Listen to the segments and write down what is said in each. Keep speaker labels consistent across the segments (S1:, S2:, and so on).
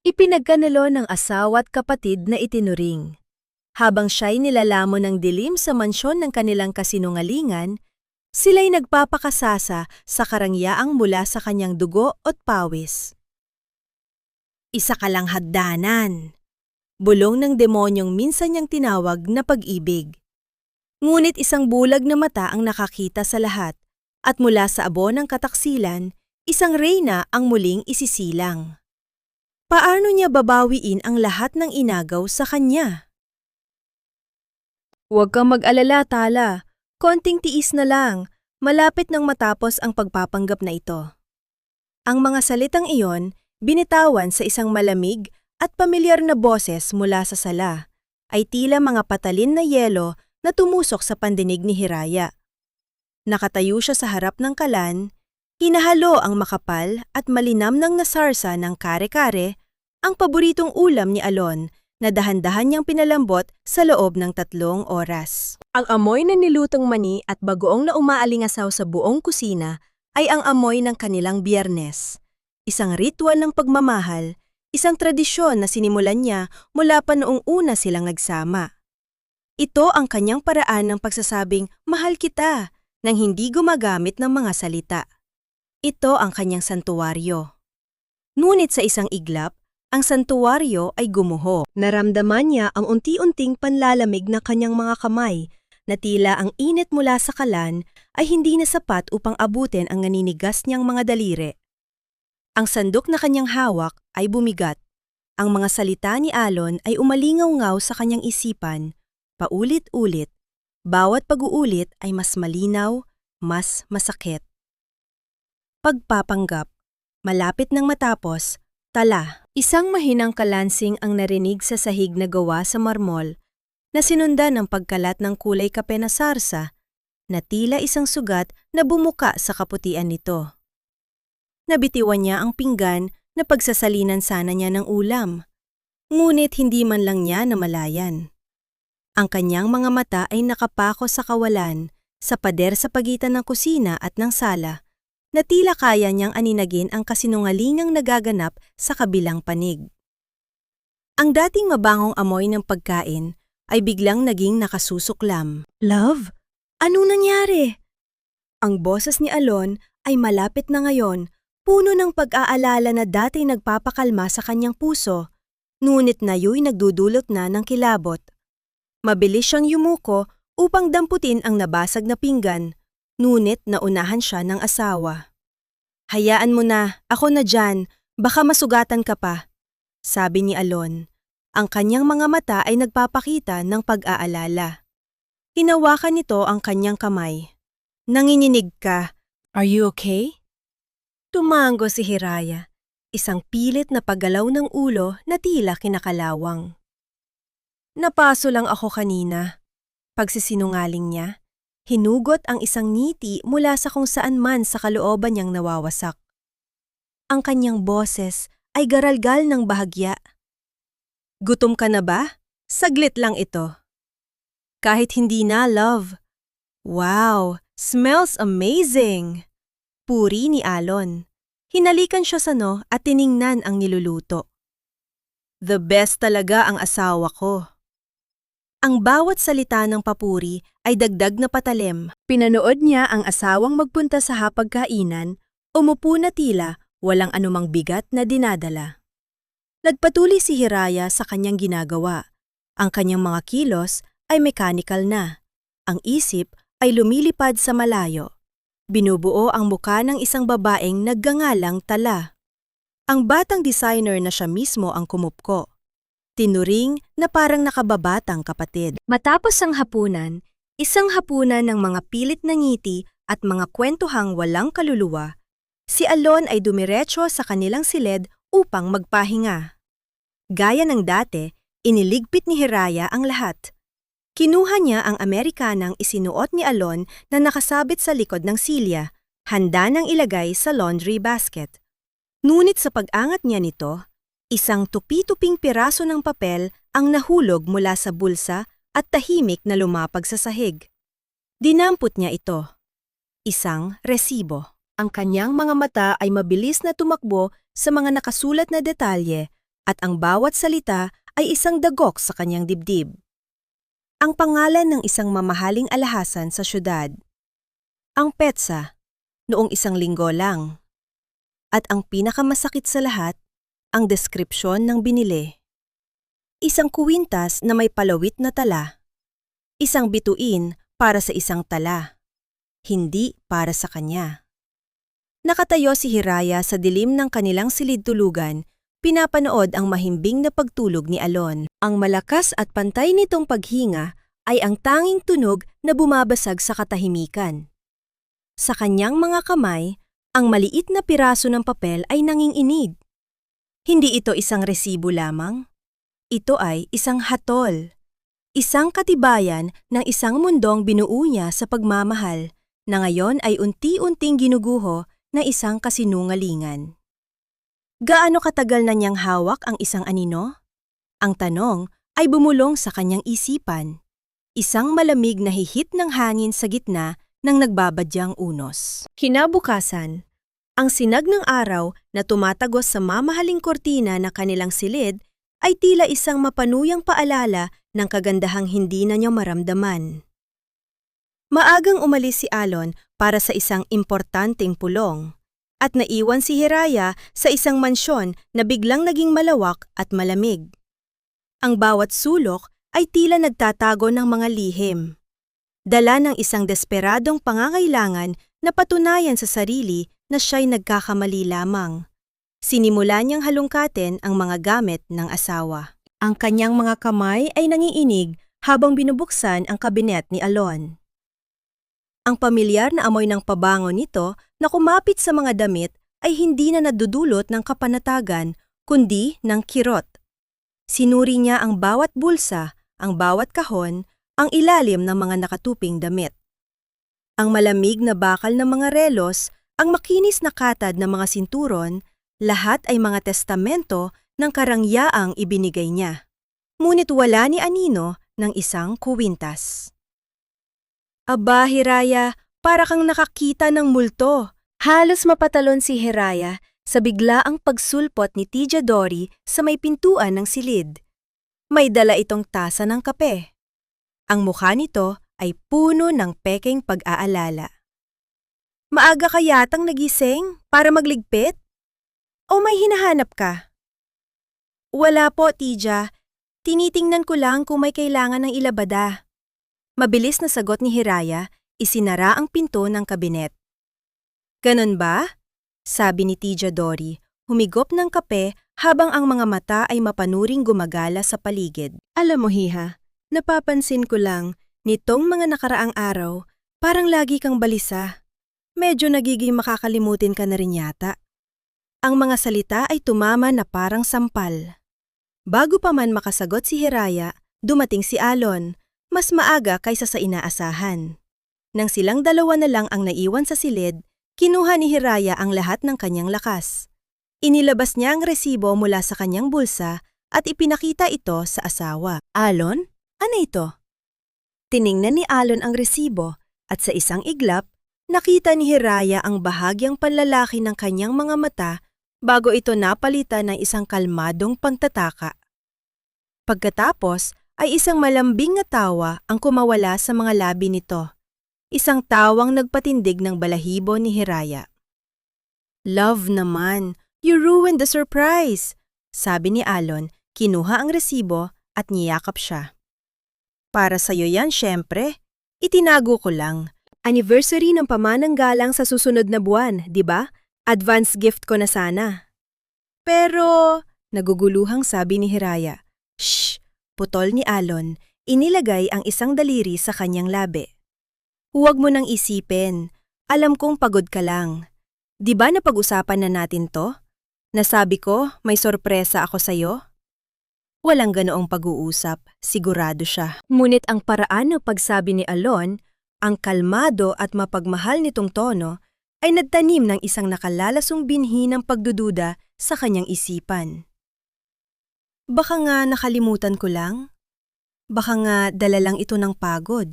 S1: Ipinagkanalo ng asawa at kapatid na itinuring. Habang siya'y nilalamon ng dilim sa mansyon ng kanilang kasinungalingan, sila'y nagpapakasasa sa karangyaang mula sa kanyang dugo at pawis. Isa ka lang hagdanan. Bulong ng demonyong minsan niyang tinawag na pag-ibig. Ngunit isang bulag na mata ang nakakita sa lahat, at mula sa abo ng kataksilan, isang reyna ang muling isisilang. Paano niya babawiin ang lahat ng inagaw sa kanya? Huwag kang mag-alala, Tala. Konting tiis na lang. Malapit nang matapos ang pagpapanggap na ito. Ang mga salitang iyon, binitawan sa isang malamig at pamilyar na boses mula sa sala, ay tila mga patalin na yelo na tumusok sa pandinig ni Hiraya. Nakatayo siya sa harap ng kalan, hinahalo ang makapal at malinam ng nasarsa ng kare-kare, ang paboritong ulam ni Alon na dahan-dahan niyang pinalambot sa loob ng 3 oras. Ang amoy na nilutong mani at bagoong na umaalingasaw sa buong kusina ay ang amoy ng kanilang Biyernes. Isang ritual ng pagmamahal, isang tradisyon na sinimulan niya mula pa noong una silang nagsama. Ito ang kanyang paraan ng pagsasabing, "Mahal kita," nang hindi gumagamit ng mga salita. Ito ang kanyang santuwaryo. Ngunit sa isang iglap, ang santuwaryo ay gumuho. Naramdaman niya ang unti-unting panlalamig ng kanyang mga kamay, na tila ang init mula sa kalan ay hindi na sapat upang abutin ang naninigas niyang mga daliri. Ang sandok na kanyang hawak ay bumigat. Ang mga salita ni Alon ay umalingaw-ngaw sa kanyang isipan, paulit-ulit. Bawat pag-uulit ay mas malinaw, mas masakit. Pagpapanggap. Malapit nang matapos, tala. Isang mahinang kalansing ang narinig sa sahig na gawa sa marmol, na sinundan ng pagkalat ng kulay kape na sarsa, na tila isang sugat na bumuka sa kaputian nito. Nabitiwan niya ang pinggan na pagsasalinan sana niya ng ulam, ngunit hindi man lang niya namalayan. Ang kanyang mga mata ay nakapako sa kawalan, sa pader sa pagitan ng kusina at ng sala, na tila kaya niyang aninagin ang kasinungalingang nagaganap sa kabilang panig. Ang dating mabangong amoy ng pagkain ay biglang naging nakasusuklam. "Love? Anong nangyari?" Ang boses ni Alon ay malapit na ngayon, puno ng pag-aalala na dati nagpapakalma sa kanyang puso, ngunit nayo'y nagdudulot na ng kilabot. Mabilis siyang yumuko upang damputin ang nabasag na pinggan, ngunit naunahan siya ng asawa. "Hayaan mo na, ako na dyan, baka masugatan ka pa," sabi ni Alon. Ang kanyang mga mata ay nagpapakita ng pag-aalala. Hinawakan nito ang kanyang kamay. "Nanginginig ka. Are you okay?" Tumango si Hiraya, isang pilit na paggalaw ng ulo na tila kinakalawang. "Napaso lang ako kanina." Pagsisinungaling niya, hinugot ang isang ngiti mula sa kung saan man sa kalooban niyang nawawasak. Ang kanyang boses ay garalgal ng bahagya. "Gutom ka na ba? Saglit lang ito." "Kahit hindi na, love." "Wow, smells amazing!" Puri ni Alon. Hinalikan siya sa no at tiningnan ang niluluto. "The best talaga ang asawa ko." Ang bawat salita ng papuri ay dagdag na patalim. Pinanood niya ang asawang magpunta sa hapagkainan, umupo na tila walang anumang bigat na dinadala. Nagpatuloy si Hiraya sa kanyang ginagawa. Ang kanyang mga kilos ay mechanical na. Ang isip ay lumilipad sa malayo. Binubuo ang muka ng isang babaeng naggangalang Tala. Ang batang designer na siya mismo ang kumupko. Tinuring na parang nakababatang kapatid. Matapos ang hapunan, isang hapunan ng mga pilit na ngiti at mga kwentuhang walang kaluluwa, si Alon ay dumiretso sa kanilang silid upang magpahinga. Gaya ng dati, iniligpit ni Hiraya ang lahat. Kinuha niya ang Amerikanang isinuot ni Alon na nakasabit sa likod ng silya, handa nang ilagay sa laundry basket. Ngunit sa pag-angat niya nito, isang tupi-tuping piraso ng papel ang nahulog mula sa bulsa at tahimik na lumapag sa sahig. Dinampot niya ito. Isang resibo. Ang kanyang mga mata ay mabilis na tumakbo sa mga nakasulat na detalye at ang bawat salita ay isang dagok sa kanyang dibdib. Ang pangalan ng isang mamahaling alhasan sa syudad. Ang petsa, noong 1 linggo lang. At ang pinakamasakit sa lahat, ang deskripsyon ng binili. Isang kuwintas na may palawit na tala. Isang bituin para sa isang tala. Hindi para sa kanya. Nakatayo si Hiraya sa dilim ng kanilang silid-tulugan, pinapanood ang mahimbing na pagtulog ni Alon. Ang malakas at pantay nitong paghinga ay ang tanging tunog na bumabasag sa katahimikan. Sa kanyang mga kamay, ang maliit na piraso ng papel ay nanginginig. Hindi ito isang resibo lamang. Ito ay isang hatol. Isang katibayan ng isang mundong binuo niya sa pagmamahal na ngayon ay unti-unting ginuguho ng isang kasinungalingan. Gaano katagal na niyang hawak ang isang anino? Ang tanong ay bumulong sa kanyang isipan. Isang malamig na hihit ng hangin sa gitna ng nagbabadyang unos. Kinabukasan, ang sinag ng araw na tumatagos sa mamahaling kortina na kanilang silid ay tila isang mapanuyang paalala ng kagandahang hindi na niya maramdaman. Maagang umalis si Alon para sa isang importanteng pulong at naiwan si Hiraya sa isang mansyon na biglang naging malawak at malamig. Ang bawat sulok ay tila nagtatago ng mga lihim. Dala ng isang desperadong pangangailangan na patunayan sa sarili na siya'y nagkakamali lamang. Sinimula niyang halungkatin ang mga gamit ng asawa. Ang kanyang mga kamay ay nangiinig habang binubuksan ang kabinet ni Alon. Ang pamilyar na amoy ng pabango nito na kumapit sa mga damit ay hindi na nadudulot ng kapanatagan kundi ng kirot. Sinuri niya ang bawat bulsa, ang bawat kahon, ang ilalim ng mga nakatuping damit. Ang malamig na bakal ng mga relos, ang makinis na katad ng mga sinturon, lahat ay mga testamento ng karangyaang ibinigay niya. Ngunit wala ni Anino ng isang kuwintas. Aba, Hiraya, para kang nakakita ng multo. Halos mapatalon si Hiraya sa biglaang pagsulpot ni Tija Dory sa may pintuan ng silid. May dala itong tasa ng kape. Ang mukha nito ay puno ng pekeng pag-aalala. Maaga ka yatang nagising para magligpit? O may hinahanap ka? Wala po, Tija. Tinitingnan ko lang kung may kailangan ng ilabada. Mabilis na sagot ni Hiraya, isinara ang pinto ng kabinet. Ganon ba? Sabi ni Tija Dory, humigop ng kape habang ang mga mata ay mapanuring gumagala sa paligid. Alam mo, Hiha, napapansin ko lang, nitong mga nakaraang araw, parang lagi kang balisa. Medyo nagiging makakalimutin ka na rin yata. Ang mga salita ay tumama na parang sampal. Bago pa man makasagot si Hiraya, dumating si Alon, mas maaga kaysa sa inaasahan. Nang silang dalawa na lang ang naiwan sa silid, kinuha ni Hiraya ang lahat ng kanyang lakas. Inilabas niya ang resibo mula sa kanyang bulsa at ipinakita ito sa asawa. Alon, ano ito? Tiningnan ni Alon ang resibo at sa isang iglap, nakita ni Hiraya ang bahagyang panlalaki ng kanyang mga mata bago ito napalitan ng isang kalmadong pagtataka. Pagkatapos ay isang malambing na tawa ang kumawala sa mga labi nito. Isang tawang nagpatindig ng balahibo ni Hiraya. Love naman, you ruined the surprise, sabi ni Alon, kinuha ang resibo at niyakap siya. Para sa'yo yan, syempre. Itinago ko lang. Anniversary ng pamanang galang sa susunod na buwan, di ba? Advance gift ko na sana. Pero, naguguluhang sabi ni Hiraya. Shh! Putol ni Alon, inilagay ang isang daliri sa kanyang labi. Huwag mo nang isipin. Alam kong pagod ka lang. Di ba napag-usapan na natin to? Nasabi ko, may sorpresa ako sa'yo? Walang ganoong pag-uusap, sigurado siya. Ngunit ang paraan ng pagsabi ni Alon, ang kalmado at mapagmahal nitong tono, ay nagtanim ng isang nakalalasong binhi ng pagdududa sa kanyang isipan. Baka nga nakalimutan ko lang? Baka nga dala lang ito ng pagod.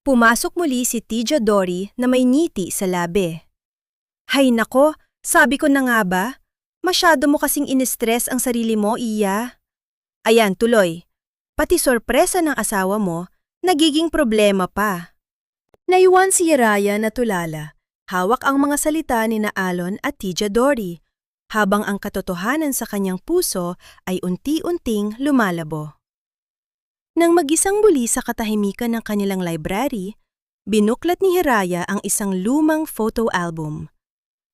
S1: Pumasok muli si Tija Dory na may ngiti sa labi. Hay nako, sabi ko na nga ba? Masyado mo kasing inistress ang sarili mo, Iya. Ayan, tuloy. Pati sorpresa ng asawa mo, nagiging problema pa. Naiwan si Hiraya na tulala. Hawak ang mga salita ni na Alon at Tija Dory, habang ang katotohanan sa kanyang puso ay unti-unting lumalabo. Nang mag-isang buli sa katahimikan ng kanilang library, binuklat ni Hiraya ang isang lumang photo album.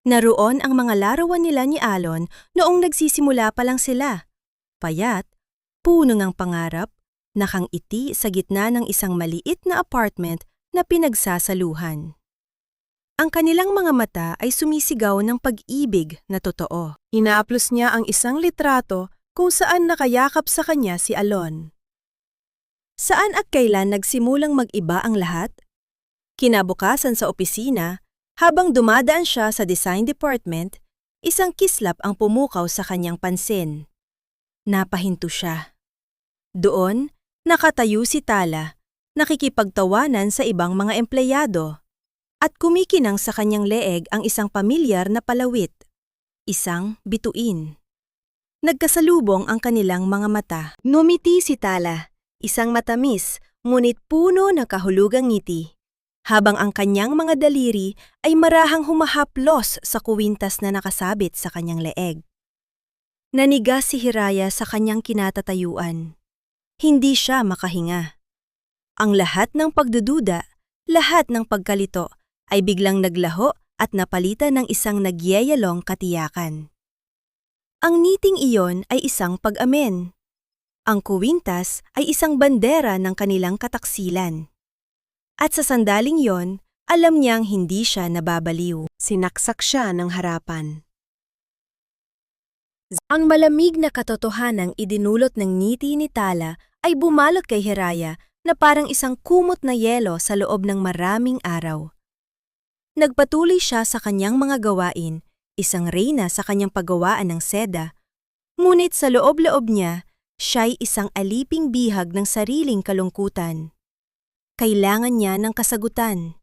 S1: Naroon ang mga larawan nila ni Alon noong nagsisimula pa lang sila. Payat, puno ng pangarap, nakangiti sa gitna ng isang maliit na apartment na pinagsasaluhan. Ang kanilang mga mata ay sumisigaw ng pag-ibig na totoo. Inaaplos niya ang isang litrato kung saan nakayakap sa kanya si Alon. Saan at kailan nagsimulang mag-iba ang lahat? Kinabukasan sa opisina, habang dumadaan siya sa design department, isang kislap ang pumukaw sa kanyang pansin. Napahinto siya. Doon, nakatayo si Tala, nakikipagtawanan sa ibang mga empleyado. At kumikinang sa kanyang leeg ang isang pamilyar na palawit, isang bituin. Nagkasalubong ang kanilang mga mata. Numiti si Tala, isang matamis, ngunit puno ng kahulugang ngiti, habang ang kanyang mga daliri ay marahang humahaplos sa kuwintas na nakasabit sa kanyang leeg. Nanigas si Hiraya sa kanyang kinatatayuan. Hindi siya makahinga. Ang lahat ng pagdududa, lahat ng pagkalito, ay biglang naglaho at napalitan ng isang nagyayalong katiyakan. Ang ngiting iyon ay isang pag-amin. Ang kuwintas ay isang bandera ng kanilang kataksilan. At sa sandaling yon, alam niyang hindi siya nababaliw. Sinaksak siya ng harapan. Ang malamig na katotohanang idinulot ng ngiti ni Tala ay bumalot kay Hiraya na parang isang kumot na yelo sa loob ng maraming araw. Nagpatuloy siya sa kanyang mga gawain, isang reyna sa kanyang paggawaan ng seda, ngunit sa loob-loob niya, siya'y isang aliping bihag ng sariling kalungkutan. Kailangan niya ng kasagutan.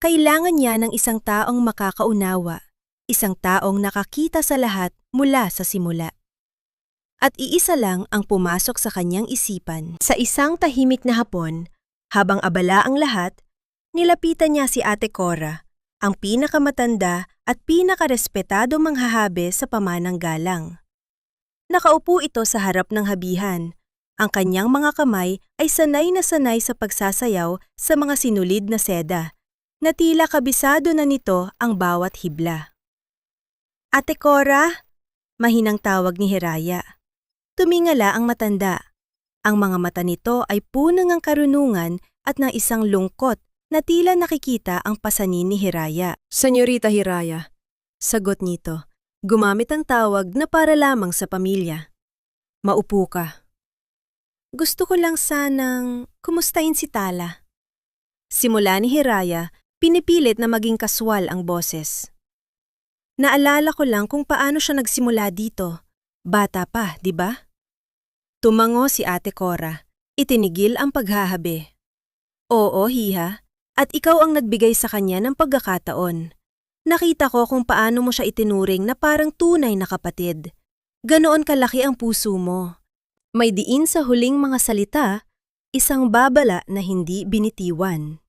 S1: Kailangan niya ng isang taong makakaunawa, isang taong nakakita sa lahat mula sa simula. At iisa lang ang pumasok sa kanyang isipan. Sa isang tahimik na hapon, habang abala ang lahat, nilapitan niya si Ate Cora, ang pinakamatanda at pinakarespetado manghahabe sa pamanang galang. Nakaupo ito sa harap ng habihan. Ang kanyang mga kamay ay sanay na sanay sa pagsasayaw sa mga sinulid na seda, na tila kabisado na nito ang bawat hibla. Ate Cora, mahinang tawag ni Hiraya. Tumingala ang matanda. Ang mga mata nito ay puno ng karunungan at ng isang lungkot na tila nakikita ang pasanin ni Hiraya. Senyorita Hiraya, sagot nito, gumamit ang tawag na para lamang sa pamilya. Maupo ka. Gusto ko lang sanang kumustahin si Tala. Simula ni Hiraya, pinipilit na maging kaswal ang boses. Naalala ko lang kung paano siya nagsimula dito. Bata pa, di ba? Tumango si Ate Cora. Itinigil ang paghahabi. Oo, Hiha. At ikaw ang nagbigay sa kanya ng pagkakataon. Nakita ko kung paano mo siya itinuring na parang tunay na kapatid. Ganoon kalaki ang puso mo. May diin sa huling mga salita, isang babala na hindi binitiwan.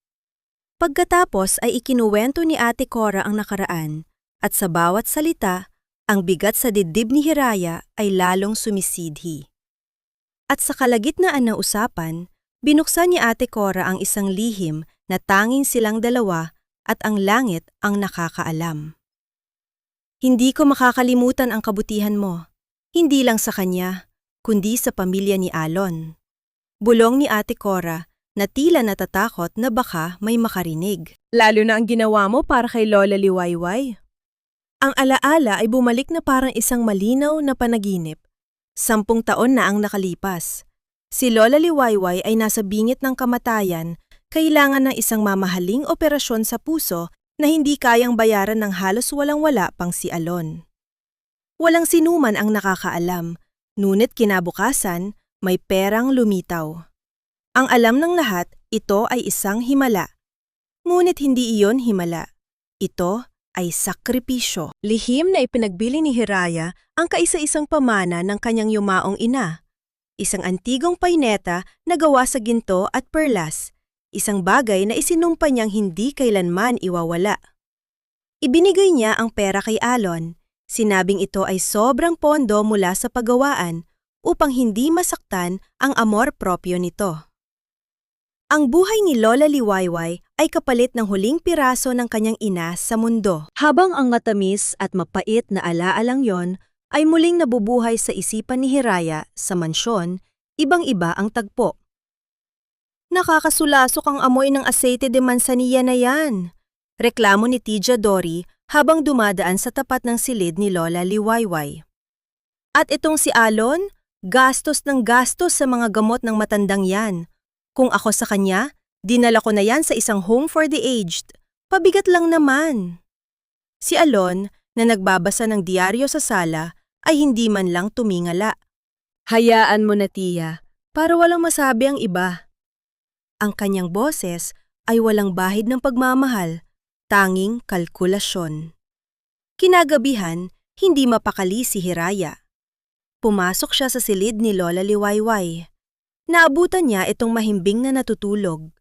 S1: Pagkatapos ay ikinuwento ni Ate Cora ang nakaraan, at sa bawat salita, ang bigat sa dibdib ni Hiraya ay lalong sumisidhi. At sa kalagitnaan ng usapan, binuksan ni Ate Cora ang isang lihim na tanging silang dalawa at ang langit ang nakakaalam. Hindi ko makakalimutan ang kabutihan mo, hindi lang sa kanya, kundi sa pamilya ni Alon. Bulong ni Ate Cora na tila natatakot na baka may makarinig. Lalo na ang ginawa mo para kay Lola Liwayway. Ang alaala ay bumalik na parang isang malinaw na panaginip. 10 taon na ang nakalipas. Si Lola Liwayway ay nasa bingit ng kamatayan, kailangan ng isang mamahaling operasyon sa puso na hindi kayang bayaran ng halos walang-wala pang si Alon. Walang sinuman ang nakakaalam, ngunit kinabukasan, may perang lumitaw. Ang alam ng lahat, ito ay isang himala. Ngunit hindi iyon himala. Ito ay sakripisyo. Lihim na ipinagbili ni Hiraya ang kaisa-isang pamana ng kanyang yumaong ina. Isang antigong paineta na gawa sa ginto at perlas, isang bagay na isinumpa niyang hindi kailanman iwawala. Ibinigay niya ang pera kay Alon. Sinabing ito ay sobrang pondo mula sa paggawaan upang hindi masaktan ang amor propyo nito. Ang buhay ni Lola Liwayway ay kapalit ng huling piraso ng kanyang ina sa mundo. Habang ang matamis at mapait na alaalang yon ay muling nabubuhay sa isipan ni Hiraya sa mansyon, ibang-iba ang tagpo. Nakakasulasok ang amoy ng aceite de manzanilla na yan. Reklamo ni Tija Dory habang dumadaan sa tapat ng silid ni Lola Liwayway. At itong si Alon, gastos ng gastos sa mga gamot ng matandang yan. Kung ako sa kanya, dinala ko na yan sa isang home for the aged. Pabigat lang naman. Si Alon, na nagbabasa ng diaryo sa sala, ay hindi man lang tumingala. Hayaan mo na, tiya, para walang masabi ang iba. Ang kanyang boses ay walang bahid ng pagmamahal, tanging kalkulasyon. Kinagabihan, hindi mapakali si Hiraya. Pumasok siya sa silid ni Lola Liwayway. Naabutan niya itong mahimbing na natutulog.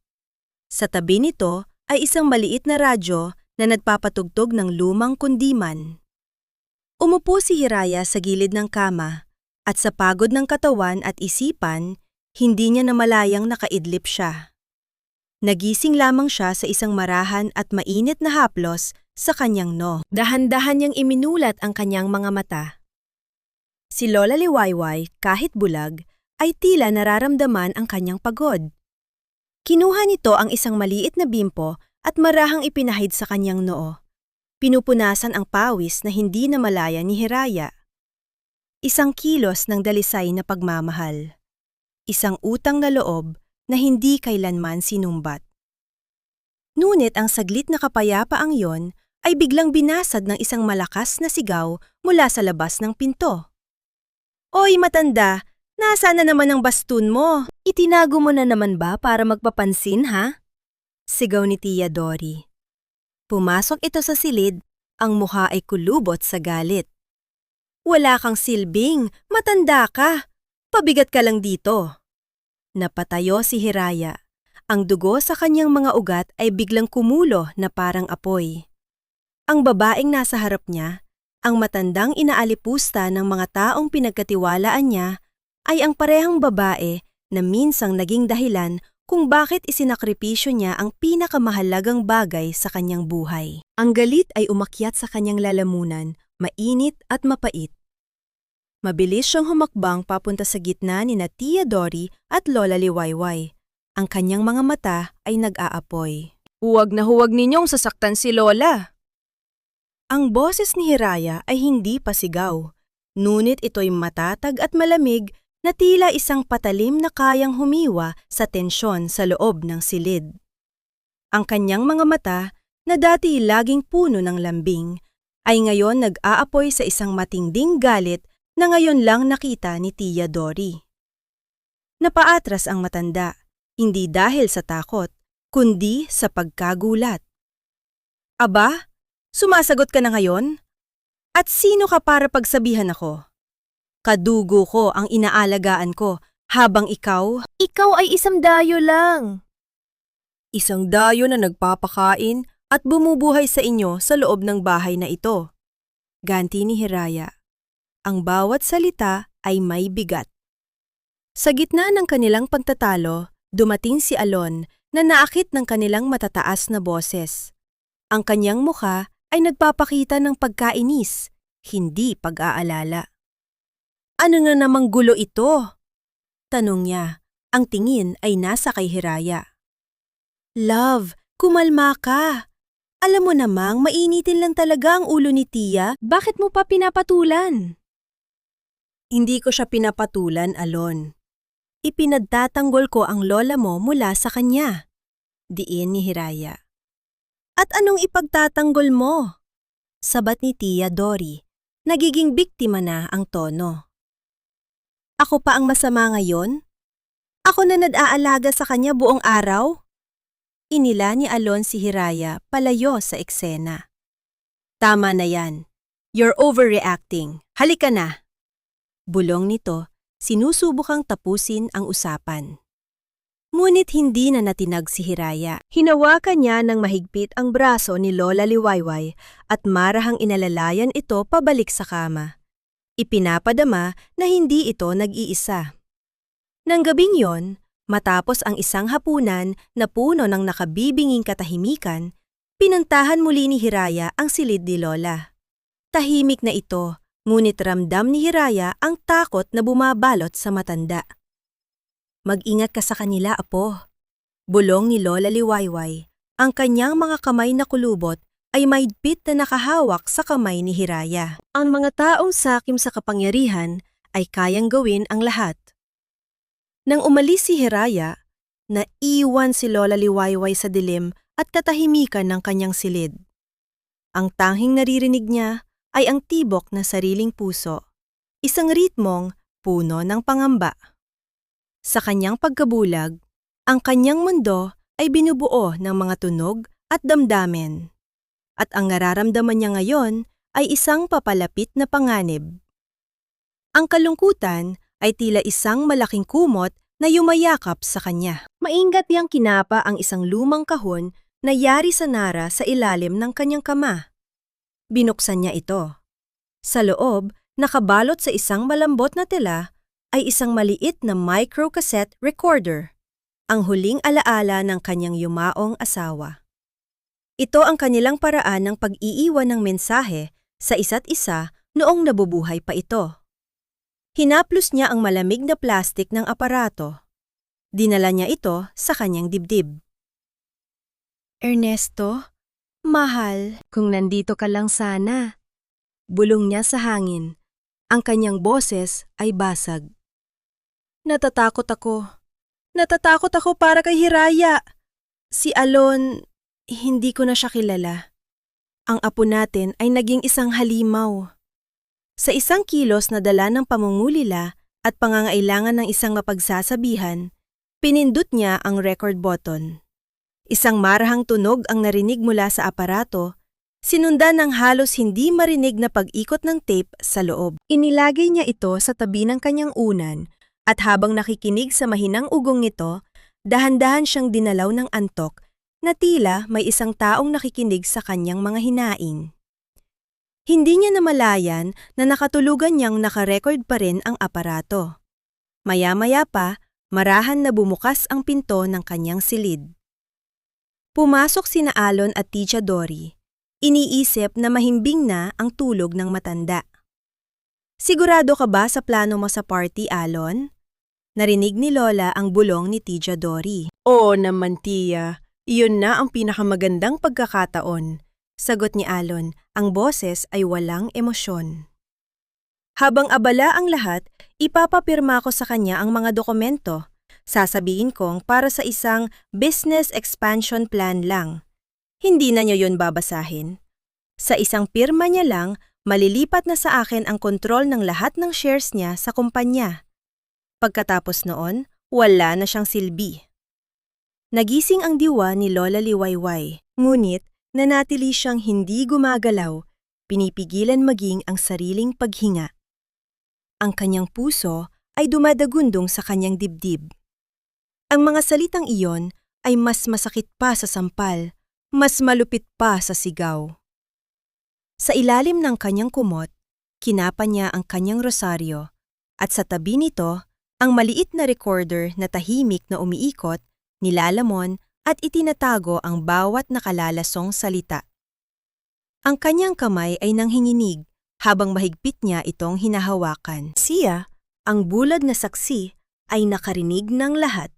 S1: Sa tabi nito ay isang maliit na radyo na nagpapatugtog ng lumang kundiman. Umupo si Hiraya sa gilid ng kama at sa pagod ng katawan at isipan, hindi niya namalayang nakaidlip siya. Nagising lamang siya sa isang marahan at mainit na haplos sa kanyang no. Dahan-dahan niyang iminulat ang kanyang mga mata. Si Lola Liwayway, kahit bulag, ay tila nararamdaman ang kanyang pagod. Kinuha nito ang isang maliit na bimpo at marahang ipinahid sa kanyang noo. Pinupunasan ang pawis na hindi namalaya ni Hiraya. Isang kilos ng dalisay na pagmamahal. Isang utang na loob na hindi kailanman sinumbat. Ngunit ang saglit na kapayapaang yon ay biglang binasad ng isang malakas na sigaw mula sa labas ng pinto. "Oy, matanda! Nasaan na naman ang bastun mo? Itinago mo na naman ba para magpapansin, ha?" Sigaw ni Tia Dory. Pumasok ito sa silid, ang mukha ay kulubot sa galit. "Wala kang silbing, matanda ka. Pabigat ka lang dito." Napatayo si Hiraya. Ang dugo sa kanyang mga ugat ay biglang kumulo na parang apoy. Ang babaeng nasa harap niya, ang matandang inaalipusta ng mga taong pinagkatiwalaan niya, ay ang parehang babae na minsang naging dahilan kung bakit isinakripisyo niya ang pinakamahalagang bagay sa kanyang buhay. Ang galit ay umakyat sa kanyang lalamunan, mainit at mapait. Mabilis siyang humakbang papunta sa gitna ni Tia Dory at Lola Liwayway. Ang kanyang mga mata ay nag-aapoy. "Huwag na huwag ninyong sasaktan si Lola." Ang boses ni Hiraya ay hindi pasigaw, ngunit ito'y matatag at malamig na tila isang patalim na kayang humiwa sa tensyon sa loob ng silid. Ang kanyang mga mata, na dati laging puno ng lambing, ay ngayon nag-aapoy sa isang matinding galit na ngayon lang nakita ni Tia Dory. Napaatras ang matanda, hindi dahil sa takot, kundi sa pagkagulat. "Aba, sumasagot ka na ngayon? At sino ka para pagsabihan ako? Kadugo ko ang inaalagaan ko, habang ikaw ay isang dayo lang." "Isang dayo na nagpapakain at bumubuhay sa inyo sa loob ng bahay na ito." Ganti ni Hiraya. Ang bawat salita ay may bigat. Sa gitna ng kanilang pagtatalo, dumating si Alon na naakit ng kanilang matataas na boses. Ang kanyang mukha ay nagpapakita ng pagkainis, hindi pag-aalala. "Ano na namang gulo ito?" tanong niya. Ang tingin ay nasa kay Hiraya. "Love, kumalma ka. Alam mo namang mainitin lang talaga ang ulo ni Tia. Bakit mo pa pinapatulan?" "Hindi ko siya pinapatulan, Alon. Ipinagtatanggol ko ang lola mo mula sa kanya." Diin ni Hiraya. "At anong ipagtatanggol mo?" Sabat ni Tia Dory. Nagiging biktima na ang tono. "Ako pa ang masama ngayon? Ako na nag-aalaga sa kanya buong araw?" Inila ni Alon si Hiraya palayo sa eksena. Tama na yan. You're overreacting. Halika na. Bulong nito, sinusubukang tapusin ang usapan. Ngunit hindi na natinag si Hiraya. Hinawakan niya ng mahigpit ang braso ni Lola Liwayway at marahang inalalayan ito pabalik sa kama. Ipinapadama na hindi ito nag-iisa. Nang gabing yon, matapos ang isang hapunan na puno ng nakabibinging katahimikan, pinuntahan muli ni Hiraya ang silid ni Lola. Tahimik na ito, ngunit ramdam ni Hiraya ang takot na bumabalot sa matanda. Mag-ingat ka sa kanila, apo. Bulong ni Lola Liwayway. Ang kanyang mga kamay na kulubot ay mahigpit na nakahawak sa kamay ni Hiraya. Ang mga taong sakim sa kapangyarihan ay kayang gawin ang lahat. Nang umalis si Hiraya, naiwan si Lola Liwayway sa dilim at katahimikan ng kanyang silid. Ang tanging naririnig niya ay ang tibok na sariling puso, isang ritmong puno ng pangamba. Sa kanyang pagkabulag, ang kanyang mundo ay binubuo ng mga tunog at damdamin. At ang nararamdaman niya ngayon ay isang papalapit na panganib. Ang kalungkutan ay tila isang malaking kumot na yumayakap sa kanya. Maingat niyang kinapa ang isang lumang kahon na yari sa nara sa ilalim ng kanyang kama. Binuksan niya ito. Sa loob, nakabalot sa isang malambot na tela, ay isang maliit na microcassette recorder, ang huling alaala ng kanyang yumaong asawa. Ito ang kanilang paraan ng pag-iiwan ng mensahe sa isa't isa noong nabubuhay pa ito. Hinaplos niya ang malamig na plastik ng aparato. Dinala niya ito sa kanyang dibdib. Ernesto, mahal, kung nandito ka lang sana. Bulong niya sa hangin. Ang kanyang boses ay basag. Natatakot ako. Natatakot ako para kay Hiraya. Si Alon, hindi ko na siya kilala. Ang apo natin ay naging isang halimaw. Sa isang kilos na dala ng pamumulila at pangangailangan ng isang mapagsasabihan, pinindot niya ang record button. Isang marahang tunog ang narinig mula sa aparato, sinundan ng halos hindi marinig na pag-ikot ng tape sa loob. Inilagay niya ito sa tabi ng kanyang unan at habang nakikinig sa mahinang ugong nito, dahan-dahan siyang dinalaw ng antok na tila may isang taong nakikinig sa kanyang mga hinaing. Hindi niya namalayan na nakatulugan niyang nakarecord pa rin ang aparato. Maya-maya pa, marahan na bumukas ang pinto ng kanyang silid. Pumasok sina Alon at Tita Dory. Iniisip na mahimbing na ang tulog ng matanda. Sigurado ka ba sa plano mo sa party, Alon? Narinig ni Lola ang bulong ni Tita Dory. Oo naman, Tia. Iyon na ang pinakamagandang pagkakataon. Sagot ni Alon, ang boses ay walang emosyon. Habang abala ang lahat, ipapapirma ko sa kanya ang mga dokumento. Sasabihin kong para sa isang business expansion plan lang. Hindi na niyo yun babasahin. Sa isang pirma niya lang, malilipat na sa akin ang kontrol ng lahat ng shares niya sa kumpanya. Pagkatapos noon, wala na siyang silbi. Nagising ang diwa ni Lola Liwayway, ngunit nanatili siyang hindi gumagalaw, pinipigilan maging ang sariling paghinga. Ang kanyang puso ay dumadagundong sa kanyang dibdib. Ang mga salitang iyon ay mas masakit pa sa sampal, mas malupit pa sa sigaw. Sa ilalim ng kanyang kumot, kinapa niya ang kanyang rosaryo at sa tabi nito, ang maliit na recorder na tahimik na umiikot, nilalamon at itinatago ang bawat nakalalasong salita. Ang kanyang kamay ay nanghinginig habang mahigpit niya itong hinahawakan. Siya, ang bulad na saksi, ay nakarinig ng lahat.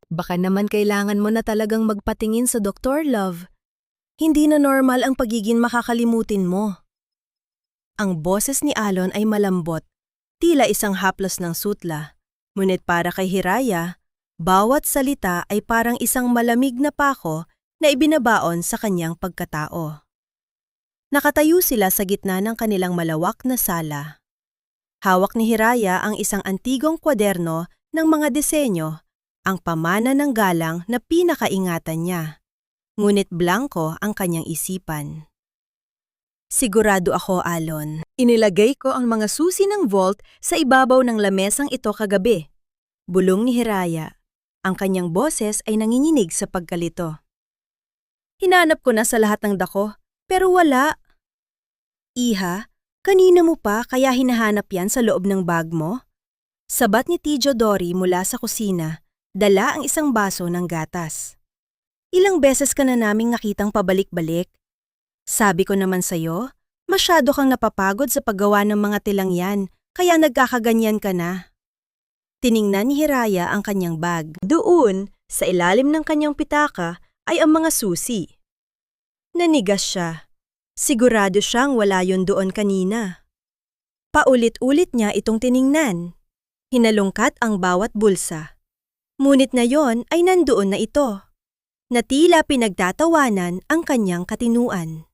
S1: Baka naman kailangan mo na talagang magpatingin sa doktor, love. Hindi na normal ang pagiging makakalimutin mo. Ang boses ni Alon ay malambot, tila isang haplos ng sutla. Ngunit para kay Hiraya, bawat salita ay parang isang malamig na pako na ibinabaon sa kanyang pagkatao. Nakatayo sila sa gitna ng kanilang malawak na sala. Hawak ni Hiraya ang isang antigong kwaderno ng mga disenyo, ang pamana ng galang na pinakaingatan niya. ngunit blanko ang kanyang isipan. Sigurado ako, Alon. Inilagay ko ang mga susi ng vault sa ibabaw ng lamesang ito kagabi. Bulong ni Hiraya. Ang kanyang boses ay nanginginig sa pagkalito. Hinanap ko na sa lahat ng dako, pero wala. Iha, kanina mo pa kaya hinahanap yan sa loob ng bag mo? Sabat ni Tijo Dory mula sa kusina, dala ang isang baso ng gatas. Ilang beses ka na naming nakitang pabalik-balik. Sabi ko naman sa'yo, masyado kang napapagod sa paggawa ng mga tilang yan, kaya nagkakaganyan ka na. Tiningnan ni Hiraya ang kanyang bag. Doon, sa ilalim ng kanyang pitaka, ay ang mga susi. Nanigas siya. Sigurado siyang wala yon doon kanina. Paulit-ulit niya itong tiningnan. Hinalungkat ang bawat bulsa. Ngunit ngayon ay nandoon na ito, na tila pinagtatawanan ang kanyang katinuan.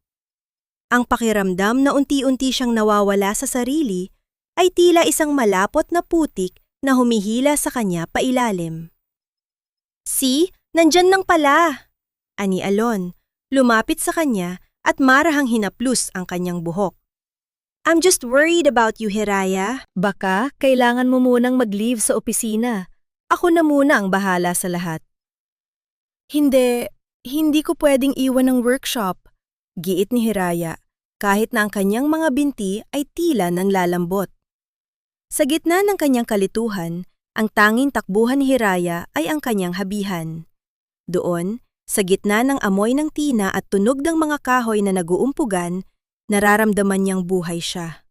S1: Ang pakiramdam na unti-unti siyang nawawala sa sarili ay tila isang malapot na putik na humihila sa kanya pailalim. "See, nandyan nang pala!" ani Alon, lumapit sa kanya at marahang hinaplos ang kanyang buhok. "I'm just worried about you, Hiraya. Baka kailangan mo munang mag-leave sa opisina. Ako na muna ang bahala sa lahat." Hindi ko pwedeng iwan ng workshop, giit ni Hiraya, kahit na ang kanyang mga binti ay tila nanlalambot. Sa gitna ng kanyang kalituhan, ang tanging takbuhan ni Hiraya ay ang kanyang habihan. Doon, sa gitna ng amoy ng tina at tunog ng mga kahoy na naguumpugan, nararamdaman niyang buhay siya.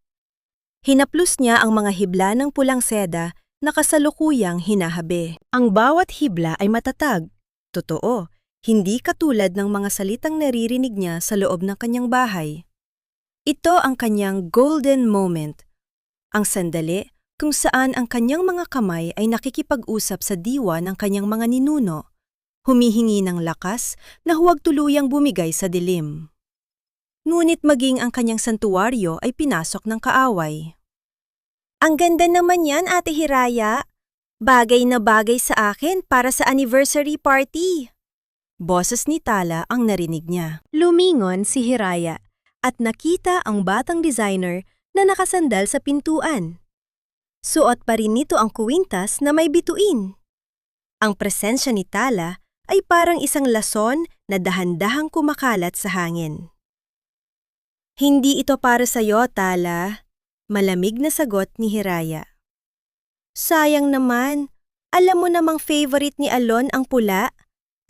S1: Hinaplos niya ang mga hibla ng pulang seda na kasalukuyang hinahabi. Ang bawat hibla ay matatag. Totoo, hindi katulad ng mga salitang naririnig niya sa loob ng kanyang bahay. Ito ang kanyang golden moment. Ang sandali kung saan ang kanyang mga kamay ay nakikipag-usap sa diwa ng kanyang mga ninuno, humihingi ng lakas na huwag tuluyang bumigay sa dilim. Ngunit maging ang kanyang santuwaryo ay pinasok ng kaaway. "Ang ganda naman yan, Ate Hiraya. Bagay na bagay sa akin para sa anniversary party." Boses ni Tala ang narinig niya. Lumingon si Hiraya at nakita ang batang designer na nakasandal sa pintuan. Suot pa rin nito ang kwintas na may bituin. Ang presensya ni Tala ay parang isang lason na dahan-dahang kumakalat sa hangin. "Hindi ito para sa'yo, Tala," malamig na sagot ni Hiraya. "Sayang naman, alam mo namang favorite ni Alon ang pula,"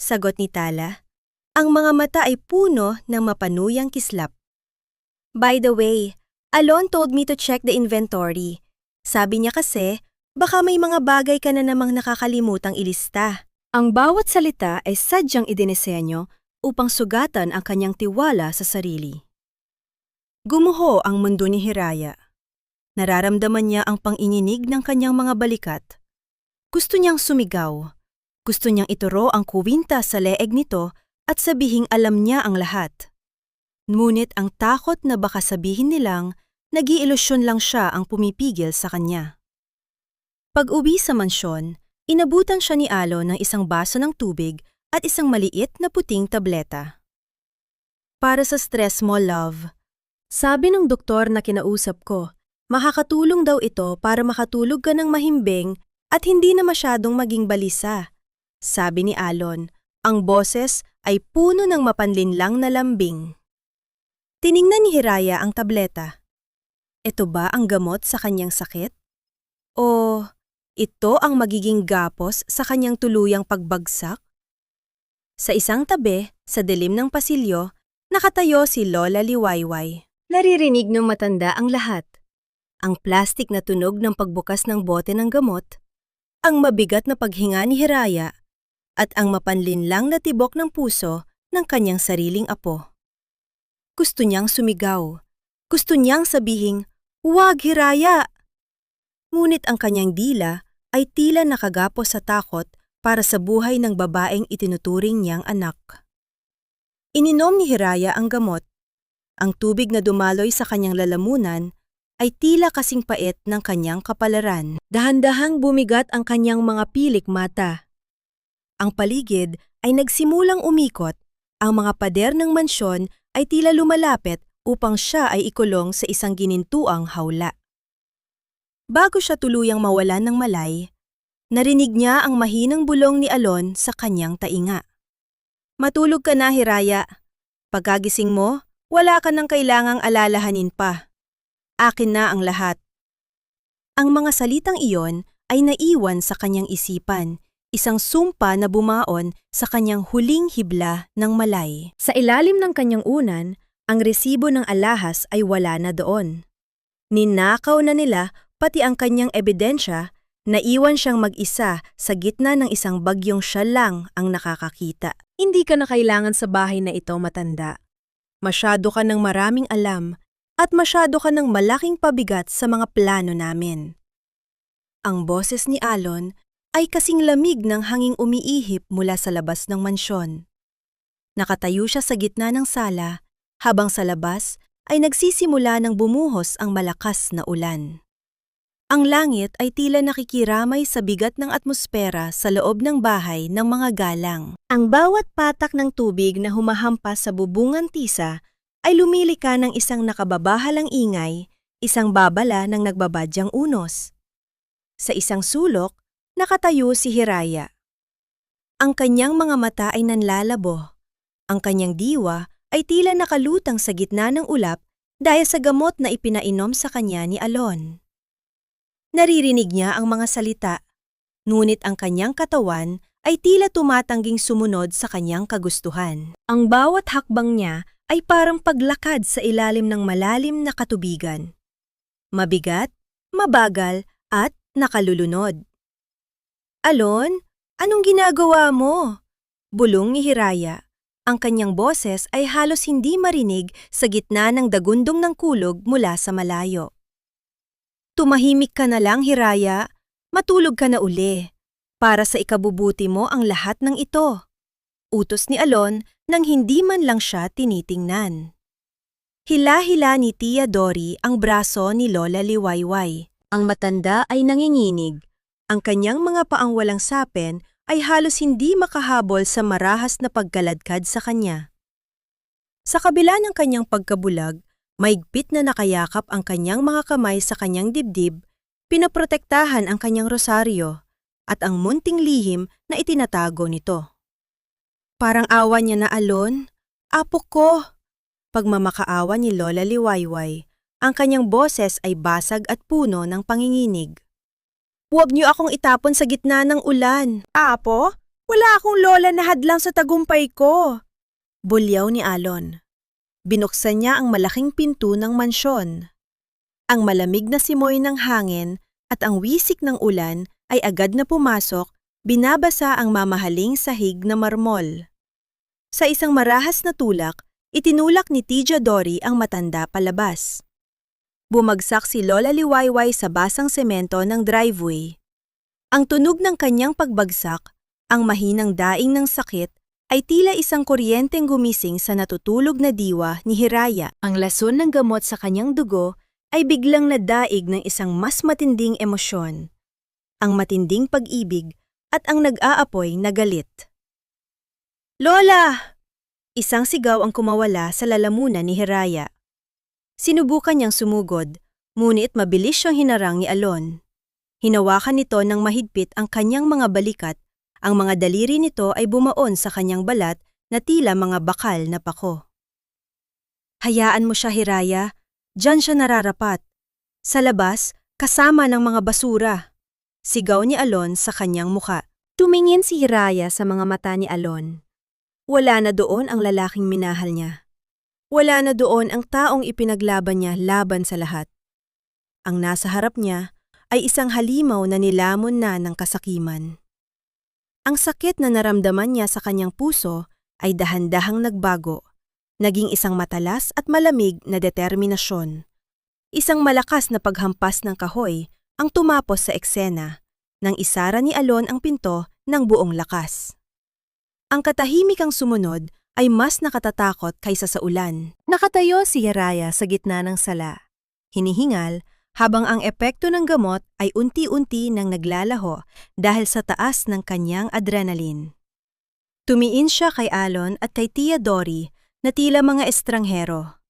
S1: sagot ni Tala. Ang mga mata ay puno ng mapanuyang kislap. "By the way, Alon told me to check the inventory. Sabi niya kasi, baka may mga bagay ka na namang nakakalimutang ilista." Ang bawat salita ay sadyang idinisenyo upang sugatan ang kanyang tiwala sa sarili. Gumuho ang mundo ni Hiraya. Nararamdaman niya ang panginginig ng kanyang mga balikat. Gusto niyang sumigaw. Gusto niyang ituro ang kuwinta sa leeg nito at sabihing alam niya ang lahat. Ngunit ang takot na baka sabihin nilang nag-iilusyon lang siya ang pumipigil sa kanya. Pag-uwi sa mansyon, inabutan siya ni Alon ng isang baso ng tubig at isang maliit na puting tableta. "Para sa stress mo, love. Sabi ng doktor na kinausap ko, makakatulong daw ito para makatulog ka ng mahimbing at hindi na masyadong maging balisa," sabi ni Alon. Ang boses ay puno ng mapanlinlang na lambing. Tiningnan ni Hiraya ang tableta. Ito ba ang gamot sa kanyang sakit? O ito ang magiging gapos sa kanyang tuluyang pagbagsak? Sa isang tabi, sa dilim ng pasilyo, nakatayo si Lola Liwayway. Naririnig ng matanda ang lahat. Ang plastik na tunog ng pagbukas ng bote ng gamot, ang mabigat na paghinga ni Hiraya, at ang mapanlinlang na tibok ng puso ng kanyang sariling apo. Gusto niyang sumigaw. Gusto niyang sabihing, "Huwag, Hiraya!" Ngunit ang kanyang dila ay tila nakagapos sa takot para sa buhay ng babaeng itinuturing niyang anak. Ininom ni Hiraya ang gamot. Ang tubig na dumaloy sa kanyang lalamunan ay tila kasing pait ng kanyang kapalaran. Dahan-dahang bumigat ang kanyang mga pilik mata. Ang paligid ay nagsimulang umikot Ang mga pader ng mansyon ay tila lumalapit upang siya ay ikulong sa isang ginintuang hawla. Bago siya tuluyang mawalan ng malay, narinig niya ang mahinang bulong ni Alon sa kanyang tainga. "Matulog ka na, Hiraya. Pagkagising mo, wala ka nang kailangang alalahanin pa. Akin na ang lahat." Ang mga salitang iyon ay naiwan sa kanyang isipan, isang sumpa na bumaon sa kanyang huling hibla ng malay. Sa ilalim ng kanyang unan, ang resibo ng alahas ay wala na doon. Ninakaw na nila pati ang kanyang ebidensya, naiwan siyang mag-isa sa gitna ng isang bagyong siya lang ang nakakakita. Hindi ka na kailangan sa bahay na ito, matanda. Masyado ka ng maraming alam at masyado ka ng malaking pabigat sa mga plano namin. Ang boses ni Alon ay kasing lamig ng hanging umiihip mula sa labas ng mansyon. Nakatayo siya sa gitna ng sala, habang sa labas ay nagsisimula ng bumuhos ang malakas na ulan. Ang langit ay tila nakikiramay sa bigat ng atmosfera sa loob ng bahay ng mga galang. Ang bawat patak ng tubig na humahampas sa bubungan tisa ay lumilika ng isang nakababahalang ingay, isang babala ng nagbabadyang unos. Sa isang sulok, nakatayo si Hiraya. Ang kanyang mga mata ay nanlalabo. Ang kanyang diwa ay tila nakalutang sa gitna ng ulap dahil sa gamot na ipinainom sa kanya ni Alon. Naririnig niya ang mga salita, ngunit ang kanyang katawan ay tila tumatangging sumunod sa kanyang kagustuhan. Ang bawat hakbang niya ay parang paglakad sa ilalim ng malalim na katubigan. Mabigat, mabagal, at nakalulunod. "Alon, anong ginagawa mo?" Bulong ni Hiraya. Ang kanyang boses ay halos hindi marinig sa gitna ng dagundong ng kulog mula sa malayo. "Tumahimik ka na lang, Hiraya. Matulog ka na uli. Para sa ikabubuti mo ang lahat ng ito." Utos ni Alon nang hindi man lang siya tinitingnan. Hila-hila ni Tia Dory ang braso ni Lola Liwayway. Ang matanda ay nanginginig. Ang kanyang mga paang walang sapen ay halos hindi makahabol sa marahas na pagkaladkad sa kanya. Sa kabila ng kanyang pagkabulag, maigpit na nakayakap ang kanyang mga kamay sa kanyang dibdib, pinaprotektahan ang kanyang rosaryo, at ang munting lihim na itinatago nito. "Parang awa niya na, Alon. Apo ko!" Pagmamakaawa ni Lola Liwayway, ang kanyang boses ay basag at puno ng panginginig. "Huwag niyo akong itapon sa gitna ng ulan." "Apo, wala akong lola na hadlang sa tagumpay ko." Bulyaw ni Alon. Binuksan niya ang malaking pinto ng mansyon. Ang malamig na simoy ng hangin at ang wisik ng ulan ay agad na pumasok, binabasa ang mamahaling sahig na marmol. Sa isang marahas na tulak, itinulak ni Tia Dory ang matanda palabas. Bumagsak si Lola Liwayway sa basang semento ng driveway. Ang tunog ng kanyang pagbagsak, ang mahinang daing ng sakit, ay tila isang kuryenteng gumising sa natutulog na diwa ni Hiraya. Ang lason ng gamot sa kanyang dugo ay biglang nadaig ng isang mas matinding emosyon, ang matinding pag-ibig at ang nag-aapoy na galit. "Lola!" Isang sigaw ang kumawala sa lalamunan ni Hiraya. Sinubukan niyang sumugod, ngunit mabilis siyang hinarang ni Alon. Hinawakan nito ng mahigpit ang kanyang mga balikat, ang mga daliri nito ay bumaon sa kanyang balat na tila mga bakal na pako. "Hayaan mo siya, Hiraya. Diyan siya nararapat. Sa labas, kasama ng mga basura." Sigaw ni Alon sa kanyang muka. Tumingin si Hiraya sa mga mata ni Alon. Wala na doon ang lalaking minahal niya. Wala na doon ang taong ipinaglaban niya laban sa lahat. Ang nasa harap niya ay isang halimaw na nilamon na ng kasakiman. Ang sakit na naramdaman niya sa kanyang puso ay dahan-dahang nagbago, naging isang matalas at malamig na determinasyon. Isang malakas na paghampas ng kahoy ang tumapos sa eksena, nang isara ni Alon ang pinto ng buong lakas. Ang katahimikang sumunod ay mas nakatatakot kaysa sa ulan. Nakatayo si Hiraya sa gitna ng sala. Hinihingal habang ang epekto ng gamot ay unti-unti nang naglalaho dahil sa taas ng kanyang adrenaline. Tumiin siya kay Alon at kay Tia Dory na tila mga estranghero.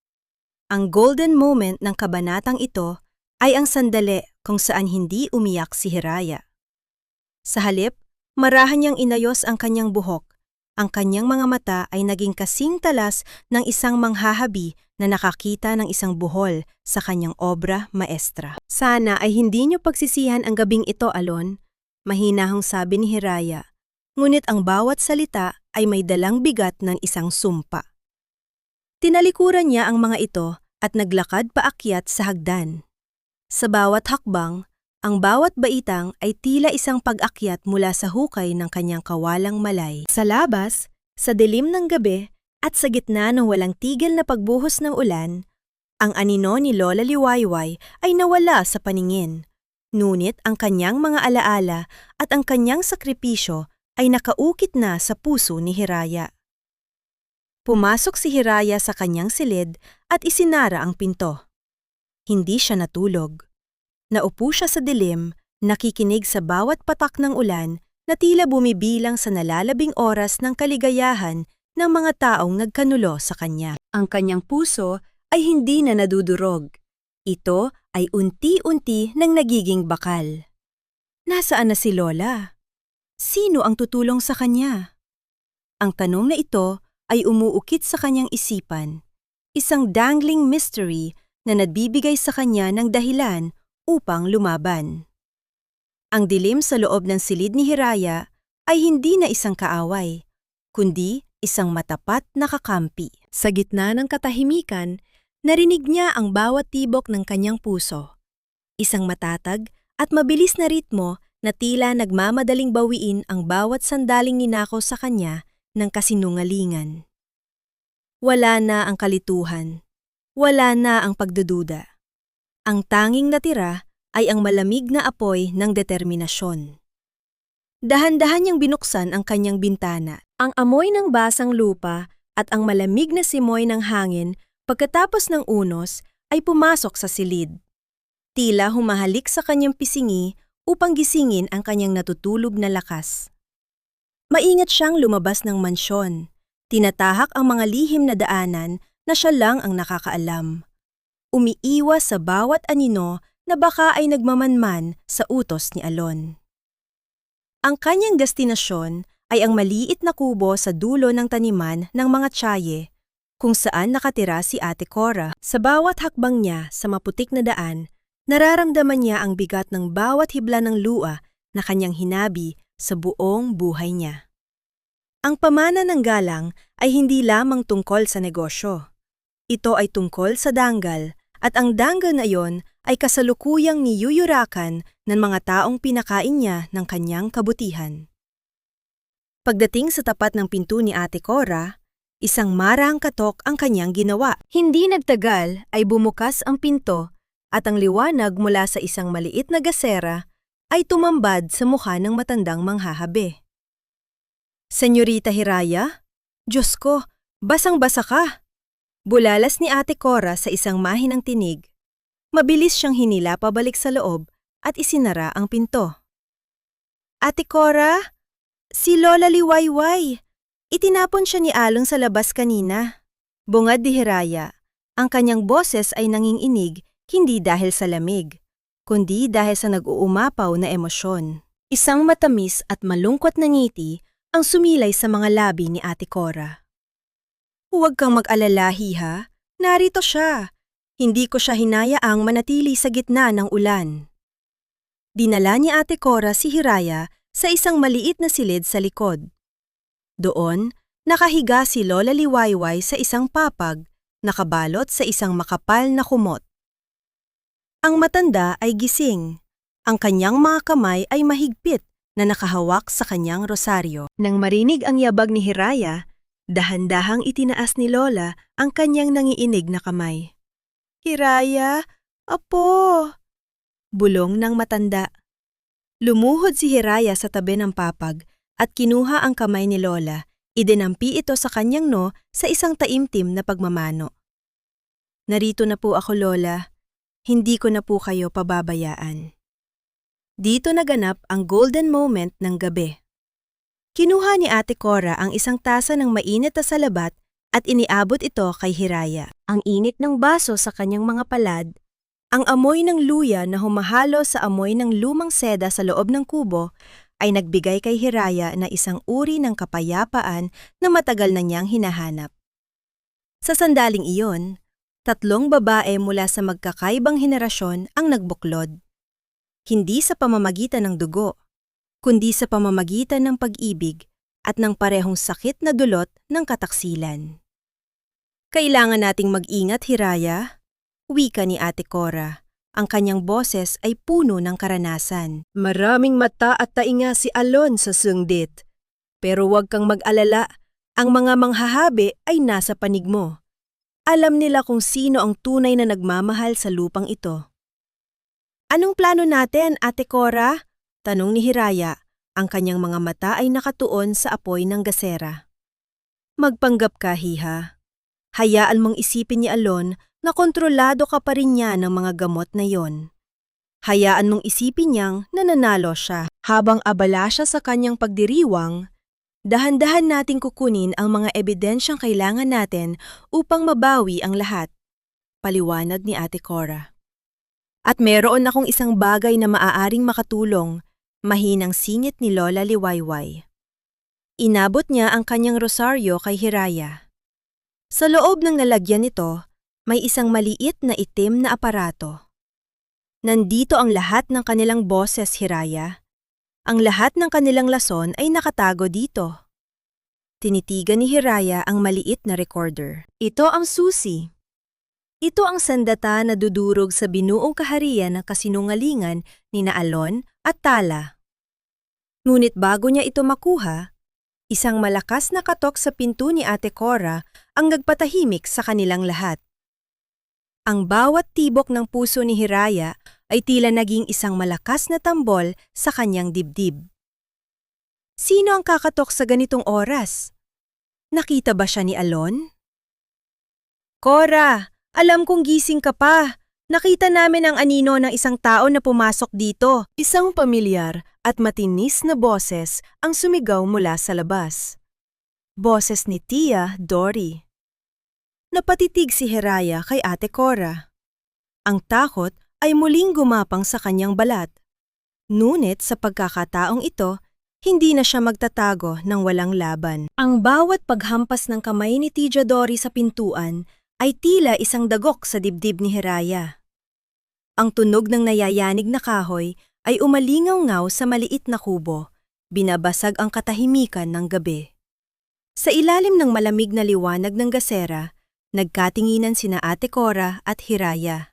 S1: Ang golden moment ng kabanatang ito ay ang sandali kung saan hindi umiyak si Hiraya. Sa halip, marahan niyang inayos ang kanyang buhok. Ang kanyang mga mata ay naging kasing talas ng isang manghahabi na nakakita ng isang buhol sa kanyang obra maestra. Sana ay hindi niyo pagsisihan ang gabing ito, Alon, mahinahong sabi ni Hiraya. Ngunit ang bawat salita ay may dalang bigat ng isang sumpa. Tinalikuran niya ang mga ito at naglakad paakyat sa hagdan. Sa bawat hakbang, ang bawat baitang ay tila isang pag-akyat mula sa hukay ng kanyang kawalang malay. Sa labas, sa dilim ng gabi at sa gitna ng walang tigil na pagbuhos ng ulan, ang anino ni Lola Liwayway ay nawala sa paningin. Ngunit ang kanyang mga alaala at ang kanyang sakripisyo ay nakaukit na sa puso ni Hiraya. Pumasok si Hiraya sa kanyang silid at isinara ang pinto. Hindi siya natulog. Naupo siya sa dilim, nakikinig sa bawat patak ng ulan na tila bumibilang sa nalalabing oras ng kaligayahan ng mga taong nagkanulo sa kanya. Ang kanyang puso ay hindi na nadudurog. Ito ay unti-unti nang nagiging bakal. Nasaan na si Lola? Sino ang tutulong sa kanya? Ang tanong na ito ay umuukit sa kanyang isipan, isang dangling mystery na nagbibigay sa kanya ng dahilan upang lumaban. Ang dilim sa loob ng silid ni Hiraya ay hindi na isang kaaway, kundi isang matapat na kakampi. Sa gitna ng katahimikan, narinig niya ang bawat tibok ng kanyang puso. Isang matatag at mabilis na ritmo na tila nagmamadaling bawiin ang bawat sandaling ninakaw sa kanya ng kasinungalingan. Wala na ang kalituhan. Wala na ang pagdududa. Ang tanging natira ay ang malamig na apoy ng determinasyon. Dahan-dahan niyang binuksan ang kanyang bintana. Ang amoy ng basang lupa at ang malamig na simoy ng hangin pagkatapos ng unos ay pumasok sa silid. Tila humahalik sa kanyang pisingi upang gisingin ang kanyang natutulog na lakas. Maingat siyang lumabas ng mansyon. Tinatahak ang mga lihim na daanan na siya lang ang nakakaalam. Umiiwas sa bawat anino na baka ay nagmamanman sa utos ni Alon. Ang kanyang destinasyon ay ang maliit na kubo sa dulo ng taniman ng mga tsaye, kung saan nakatira si Ate Cora. Sa bawat hakbang niya sa maputik na daan, nararamdaman niya ang bigat ng bawat hibla ng luha na kanyang hinabi sa buong buhay niya. Ang pamana ng galang ay hindi lamang tungkol sa negosyo. Ito ay tungkol sa danggal, at ang danggal na iyon ay kasalukuyang niyuyurakan ng mga taong pinakain niya ng kanyang kabutihan. Pagdating sa tapat ng pinto ni Ate Cora, isang marahang katok ang kanyang ginawa. Hindi nagtagal ay bumukas ang pinto at ang liwanag mula sa isang maliit na gasera ay tumambad sa mukha ng matandang manghahabi. Senyorita Hiraya? Diyos ko, basang-basa ka! Bulalas ni Ate Cora sa isang mahinang tinig. Mabilis siyang hinila pabalik sa loob at isinara ang pinto. Ate Cora, si Lola Liwayway. Itinapon siya ni Alon sa labas kanina. Bungad ni Hiraya. Ang kanyang boses ay nanginginig hindi dahil sa lamig, kundi dahil sa nag-uumapaw na emosyon. Isang matamis at malungkot na ngiti ang sumilay sa mga labi ni Ate Cora. Huwag kang mag-alala, Hiha. Narito siya. Hindi ko siya hinayaang manatili sa gitna ng ulan. Dinala ni Ate Cora si Hiraya sa isang maliit na silid sa likod. Doon, nakahiga si Lola Liwayway sa isang papag, nakabalot sa isang makapal na kumot. Ang matanda ay gising. Ang kanyang mga kamay ay mahigpit na nakahawak sa kanyang rosaryo. Nang marinig ang yabag ni Hiraya, dahan-dahang itinaas ni Lola ang kanyang nangiinig na kamay. Hiraya, apo! Bulong ng matanda. Lumuhod si Hiraya sa tabi ng papag at kinuha ang kamay ni Lola. Idinampi ito sa kanyang no sa isang taimtim na pagmamano. Narito na po ako, Lola. Hindi ko na po kayo pababayaan. Dito naganap ang golden moment ng gabi. Kinuha ni Ate Cora ang isang tasa ng mainit na salabat at iniabot ito kay Hiraya. Ang init ng baso sa kanyang mga palad, ang amoy ng luya na humahalo sa amoy ng lumang seda sa loob ng kubo ay nagbigay kay Hiraya na isang uri ng kapayapaan na matagal na niyang hinahanap. Sa sandaling iyon, 3 babae mula sa magkakaibang henerasyon ang nagbuklod. Hindi sa pamamagitan ng dugo, kundi sa pamamagitan ng pag-ibig at ng parehong sakit na dulot ng kataksilan. Kailangan nating mag-ingat, Hiraya, wika ni Ate Cora. Ang kanyang boses ay puno ng karanasan.
S2: Maraming mata at tainga si Alon sa sungdit. Pero huwag kang mag-alala, ang mga manghahabi ay nasa panig mo. Alam nila kung sino ang tunay na nagmamahal sa lupang ito.
S1: Anong plano natin, Ate Cora? Tanong ni Hiraya. Ang kanyang mga mata ay nakatuon sa apoy ng gasera. Magpanggap ka, Hiha. Hayaan mong isipin ni Alon na kontrolado ka pa rin niya ng mga gamot na yon. Hayaan mong isipin niyang nananalo siya. Habang abala siya sa kanyang pagdiriwang, dahan-dahan nating kukunin ang mga ebidensyang kailangan natin upang mabawi ang lahat. Paliwanag ni Ate Cora. At meron akong isang bagay na maaaring makatulong, mahinang singit ni Lola Liwayway. Inabot niya ang kanyang rosaryo kay Hiraya. Sa loob ng lalagyan nito, may isang maliit na itim na aparato. Nandito ang lahat ng kanilang boses, Hiraya. Ang lahat ng kanilang lason ay nakatago dito. Tinitigan ni Hiraya ang maliit na recorder. Ito ang susi. Ito ang sandata na dudurog sa binuong kaharian ng kasinungalingan ni Alon at Tala. Ngunit bago niya ito makuha, isang malakas na katok sa pinto ni Ate Cora ang nagpatahimik sa kanilang lahat. Ang bawat tibok ng puso ni Hiraya ay tila naging isang malakas na tambol sa kanyang dibdib. Sino ang kakatok sa ganitong oras? Nakita ba siya ni Alon? Cora, alam kong gising ka pa. Nakita namin ang anino ng isang tao na pumasok dito. Isang pamilyar at matinis na boses ang sumigaw mula sa labas. Boses ni Tia Dory. Napatitig si Hiraya kay Ate Cora. Ang takot ay muling gumapang sa kanyang balat. Ngunit sa pagkakataong ito, hindi na siya magtatago ng walang laban. Ang bawat paghampas ng kamay ni Tia Dory sa pintuan ay tila isang dagok sa dibdib ni Hiraya. Ang tunog ng nayayanig na kahoy ay umalingaw-ngaw sa maliit na kubo, binabasag ang katahimikan ng gabi. Sa ilalim ng malamig na liwanag ng gasera, nagkatinginan sina Ate Cora at Hiraya.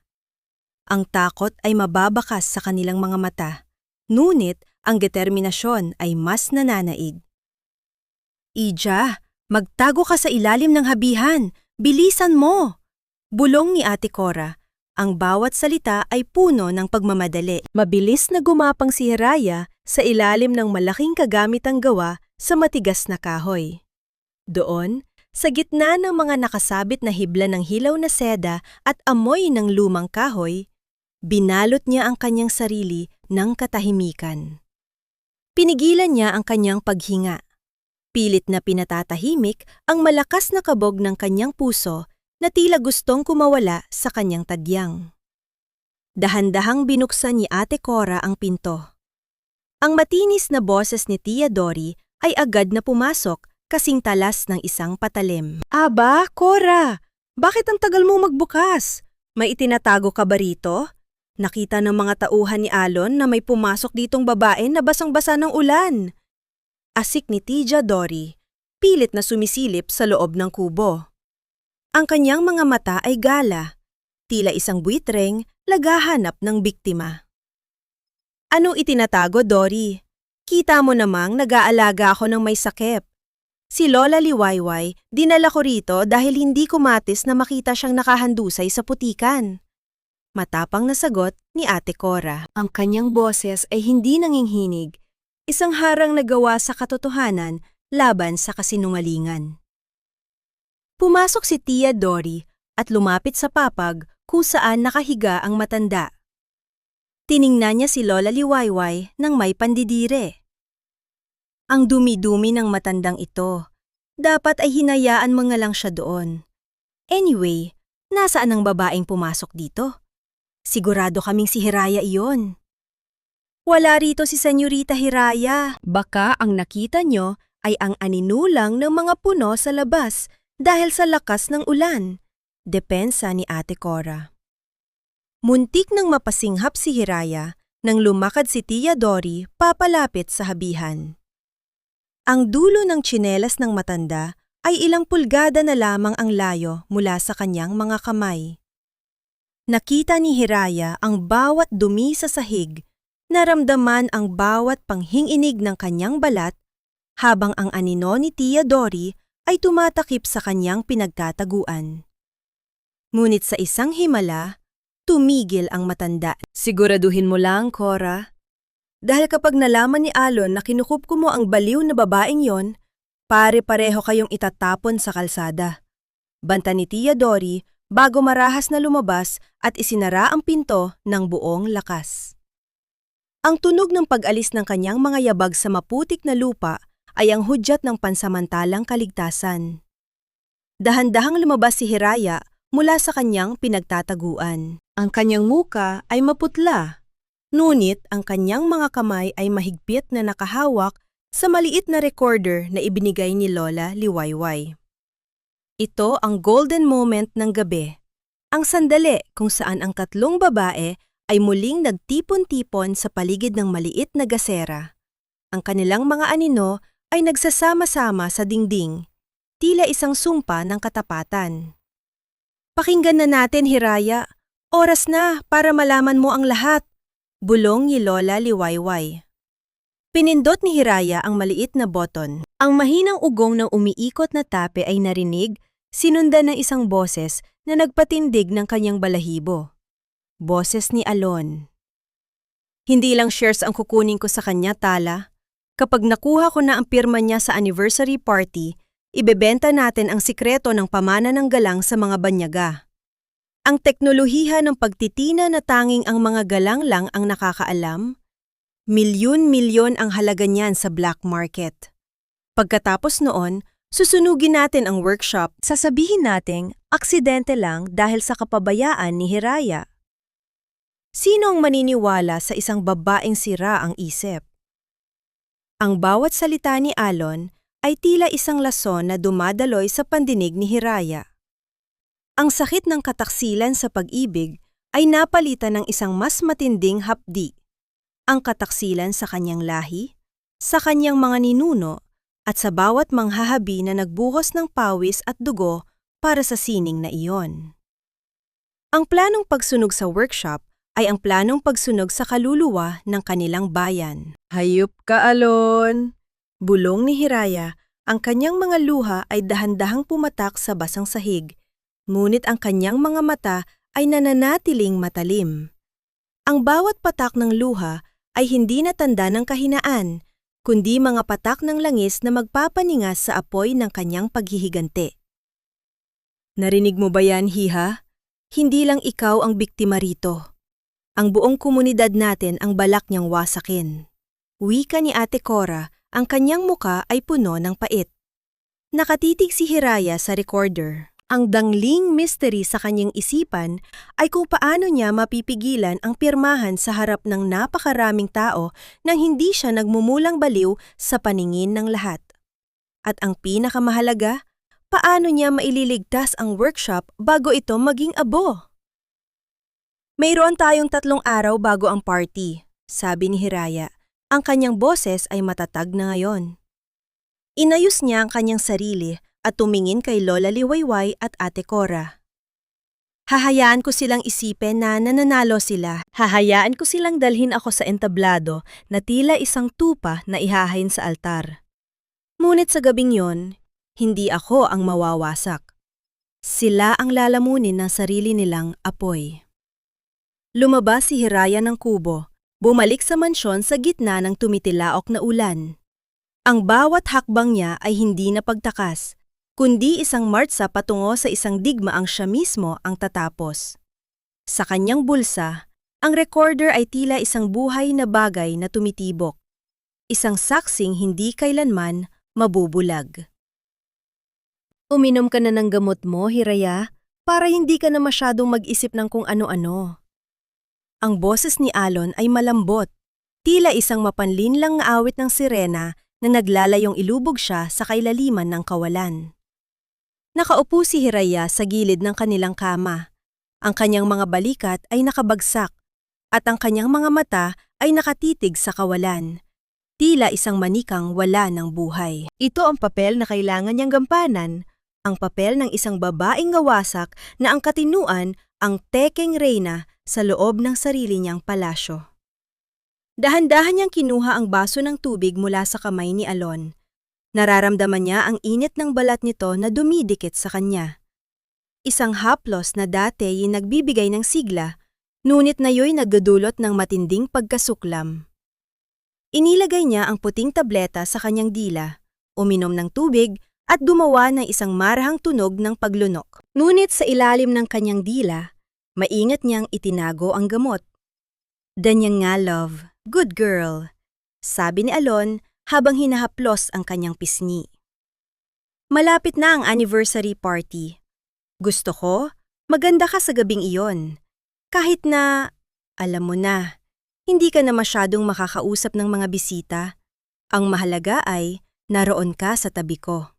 S1: Ang takot ay mababakas sa kanilang mga mata, ngunit ang determinasyon ay mas nananaig. Ija, magtago ka sa ilalim ng habihan! Bilisan mo! Bulong ni Ate Cora. Ang bawat salita ay puno ng pagmamadali. Mabilis na gumapang si Hiraya sa ilalim ng malaking kagamitang gawa sa matigas na kahoy. Doon, sa gitna ng mga nakasabit na hibla ng hilaw na seda at amoy ng lumang kahoy, binalot niya ang kanyang sarili ng katahimikan. Pinigilan niya ang kanyang paghinga. Pilit na pinatatahimik ang malakas na kabog ng kanyang puso na tila gustong kumawala sa kanyang tadyang. Dahan-dahang binuksan ni Ate Cora ang pinto. Ang matinis na boses ni Tia Dory ay agad na pumasok kasing talas ng isang patalim. Aba, Cora! Bakit ang tagal mo magbukas? May itinatago ka ba rito? Nakita ng mga tauhan ni Alon na may pumasok ditong babae na basang-basa ng ulan. Asik ni Tia Dory, pilit na sumisilip sa loob ng kubo. Ang kanyang mga mata ay gala, tila isang buitreng lagahanap ng biktima. Anong itinatago, Dory? Kita mo namang nag-aalaga ako ng may sakep. Si Lola Liwayway, dinala ko rito dahil hindi ko matis na makita siyang nakahandusay sa putikan. Matapang na sagot ni Ate Cora. Ang kanyang boses ay hindi nanginghinig, isang harang nagawa sa katotohanan laban sa kasinungalingan. Pumasok si Tia Dory at lumapit sa papag kung saan nakahiga ang matanda. Tiningnan niya si Lola Liwayway nang may pandidire. Ang dumi-dumi ng matandang ito. Dapat ay hinayaan mo nga lang siya doon. Anyway, nasaan ang babaeng pumasok dito? Sigurado kaming si Hiraya iyon. Wala rito si Senyorita Hiraya. Baka ang nakita nyo ay ang aninulang ng mga puno sa labas dahil sa lakas ng ulan. Depensa ni Ate Cora. Muntik nang mapasinghap si Hiraya nang lumakad si Tia Dory papalapit sa habihan. Ang dulo ng tsinelas ng matanda ay ilang pulgada na lamang ang layo mula sa kanyang mga kamay. Nakita ni Hiraya ang bawat dumi sa sahig, naramdaman ang bawat panghinginig ng kanyang balat, habang ang anino ni Tia Dory ay tumatakip sa kanyang pinagtataguan. Ngunit sa isang himala, tumigil ang matanda. Siguraduhin mo lang, Cora. Dahil kapag nalaman ni Alon na kinukupko mo ang baliw na babaeng yon, pare-pareho kayong itatapon sa kalsada. Banta ni Tia Dory bago marahas na lumabas at isinara ang pinto ng buong lakas. Ang tunog ng pag-alis ng kanyang mga yabag sa maputik na lupa ay ang hudyat ng pansamantalang kaligtasan. Dahan-dahang lumabas si Hiraya mula sa kanyang pinagtataguan. Ang kanyang muka ay maputla. Ngunit ang kanyang mga kamay ay mahigpit na nakahawak sa maliit na recorder na ibinigay ni Lola Liwayway. Ito ang golden moment ng gabi, ang sandali kung saan ang tatlong babae ay muling nagtipon-tipon sa paligid ng maliit na gasera. Ang kanilang mga anino ay nagsasama-sama sa dingding, tila isang sumpa ng katapatan. Pakinggan na natin, Hiraya. Oras na para malaman mo ang lahat. Bulong ni Lola Liwayway. Pinindot ni Hiraya ang maliit na button. Ang mahinang ugong ng umiikot na tape ay narinig, sinundan ng isang boses na nagpatindig ng kanyang balahibo. Boses ni Alon. Hindi lang shares ang kukunin ko sa kanya, Tala. Kapag nakuha ko na ang pirma niya sa anniversary party, ibebenta natin ang sikreto ng pamana ng galang sa mga banyaga. Ang teknolohiya ng pagtitina na tanging ang mga galang lang ang nakakaalam, milyon-milyon ang halaga niyan sa black market. Pagkatapos noon, susunugin natin ang workshop, sasabihin nating aksidente lang dahil sa kapabayaan ni Hiraya. Sino ang maniniwala sa isang babaeng sira ang isip? Ang bawat salita ni Alon ay tila isang lason na dumadaloy sa pandinig ni Hiraya. Ang sakit ng kataksilan sa pag-ibig ay napalitan ng isang mas matinding hapdi. Ang kataksilan sa kanyang lahi, sa kanyang mga ninuno, at sa bawat manghahabi na nagbuhos ng pawis at dugo para sa sining na iyon. Ang planong pagsunog sa workshop ay ang planong pagsunog sa kaluluwa ng kanilang bayan. Hayop ka, Alon! Bulong ni Hiraya, ang kanyang mga luha ay dahan-dahang pumatak sa basang sahig, ngunit ang kanyang mga mata ay nananatiling matalim. Ang bawat patak ng luha ay hindi na tanda ng kahinaan, kundi mga patak ng langis na magpapaningas sa apoy ng kanyang paghihiganti. Narinig mo ba yan, Hiha? Hindi lang ikaw ang biktima rito. Ang buong komunidad natin ang balak niyang wasakin. Wika ni Ate Cora, ang kanyang muka ay puno ng pait. Nakatitig si Hiraya sa recorder. Ang dangling mystery sa kanyang isipan ay kung paano niya mapipigilan ang pirmahan sa harap ng napakaraming tao nang hindi siya nagmumulang baliw sa paningin ng lahat. At ang pinakamahalaga, paano niya maililigtas ang workshop bago ito maging abo? Mayroon tayong 3 araw bago ang party, sabi ni Hiraya. Ang kanyang boses ay matatag na ngayon. Inayos niya ang kanyang sarili at tumingin kay Lola Liwayway at Ate Cora. Hahayaan ko silang isipin na nananalo sila. Hahayaan ko silang dalhin ako sa entablado na tila isang tupa na ihahain sa altar. Ngunit sa gabing yon, hindi ako ang mawawasak. Sila ang lalamunin ng sarili nilang apoy. Lumabas si Hiraya ng kubo, bumalik sa mansyon sa gitna ng tumitilaok na ulan. Ang bawat hakbang niya ay hindi na pagtakas, kundi isang martsa patungo sa isang digmaang siya mismo ang tatapos. Sa kanyang bulsa, ang recorder ay tila isang buhay na bagay na tumitibok. isang saksing hindi kailanman mabubulag. Uminom ka na ng gamot mo, Hiraya, para hindi ka na masyadong mag-isip ng kung ano-ano. Ang boses ni Alon ay malambot, tila isang mapanlinlang na awit ng sirena na naglalayong ilubog siya sa kailaliman ng kawalan. Nakaupo si Hiraya sa gilid ng kanilang kama. Ang kanyang mga balikat ay nakabagsak at ang kanyang mga mata ay nakatitig sa kawalan. Tila isang manikang wala ng buhay. Ito ang papel na kailangan niyang gampanan, ang papel ng isang babaeng ngawasak na ang katinuan ang tekeng reyna sa loob ng sarili niyang palasyo. Dahan-dahan niyang kinuha ang baso ng tubig mula sa kamay ni Alon. Nararamdaman niya ang init ng balat nito na dumidikit sa kanya. Isang haplos na dati yung nagbibigay ng sigla, ngunit nayo'y nagdudulot ng matinding pagkasuklam. Inilagay niya ang puting tableta sa kanyang dila, uminom ng tubig at gumawa ng isang marahang tunog ng paglunok. Ngunit sa ilalim ng kanyang dila, maingat niyang itinago ang gamot. "Danyang nga, love. Good girl," sabi ni Alon habang hinahaplos ang kanyang pisngi. "Malapit na ang anniversary party. Gusto ko, maganda ka sa gabing iyon. Kahit na, alam mo na, hindi ka na masyadong makakausap ng mga bisita. Ang mahalaga ay naroon ka sa tabi ko."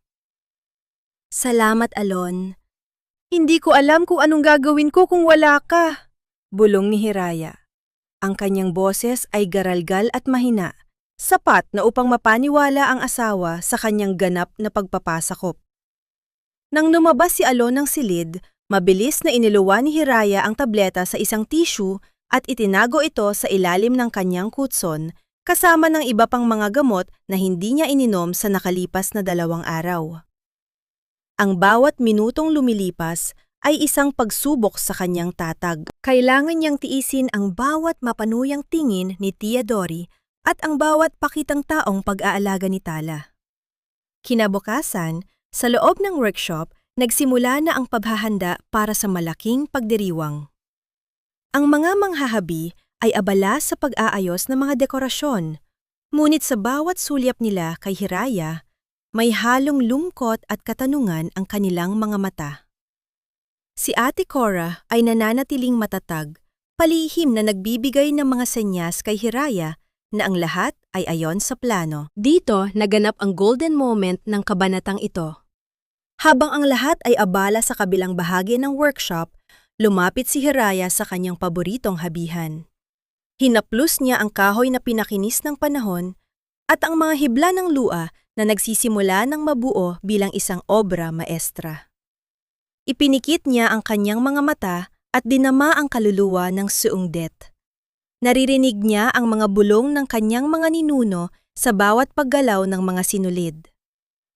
S1: "Salamat, Alon. Hindi ko alam kung anong gagawin ko kung wala ka," bulong ni Hiraya. Ang kanyang boses ay garalgal at mahina, sapat na upang mapaniwala ang asawa sa kanyang ganap na pagpapasakop. Nang lumabas si Alon ng silid, mabilis na iniluwa ni Hiraya ang tableta sa isang tissue at itinago ito sa ilalim ng kanyang kutson, kasama ng iba pang mga gamot na hindi niya ininom sa nakalipas na 2 araw. Ang bawat minutong lumilipas ay isang pagsubok sa kanyang tatag. Kailangan niyang tiisin ang bawat mapanuyang tingin ni Tia Dory at ang bawat pakitang taong pag-aalaga ni Tala. Kinabukasan, sa loob ng workshop, nagsimula na ang paghahanda para sa malaking pagdiriwang. Ang mga manghahabi ay abala sa pag-aayos ng mga dekorasyon, ngunit sa bawat sulyap nila kay Hiraya, may halong lungkot at katanungan ang kanilang mga mata. Si Ate Cora ay nananatiling matatag, palihim na nagbibigay ng mga senyas kay Hiraya na ang lahat ay ayon sa plano. Dito naganap ang golden moment ng kabanatang ito. Habang ang lahat ay abala sa kabilang bahagi ng workshop, lumapit si Hiraya sa kanyang paboritong habihan. Hinaplos niya ang kahoy na pinakinis ng panahon at ang mga hibla ng lua na nagsisimula ng mabuo bilang isang obra maestra. Ipinikit niya ang kanyang mga mata at dinama ang kaluluwa ng Seungdet. Naririnig niya ang mga bulong ng kanyang mga ninuno sa bawat paggalaw ng mga sinulid.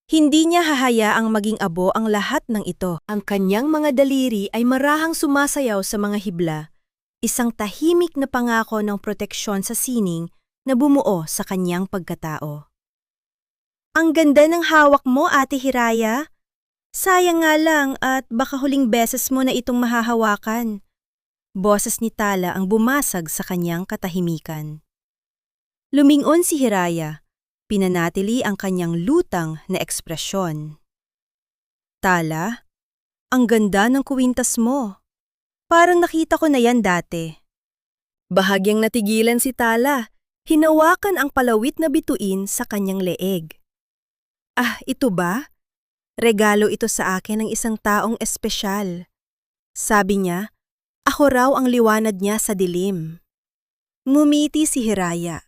S1: Hindi niya hahayaang maging abo ang lahat ng ito. Ang kanyang mga daliri ay marahang sumasayaw sa mga hibla, isang tahimik na pangako ng proteksyon sa sining na bumuo sa kanyang pagkatao. "Ang ganda ng hawak mo, Ate Hiraya. Sayang nga lang at baka huling beses mo na itong mahahawakan." Boses ni Tala ang bumasag sa kanyang katahimikan. Lumingon si Hiraya, pinanatili ang kanyang lutang na ekspresyon. "Tala, ang ganda ng kuwintas mo. Parang nakita ko na yan dati." Bahagyang natigilan si Tala, hinawakan ang palawit na bituin sa kanyang leeg. "Ah, ito ba? Regalo ito sa akin ng isang taong espesyal." Sabi niya, ako raw ang liwanag niya sa dilim. Ngumiti si Hiraya,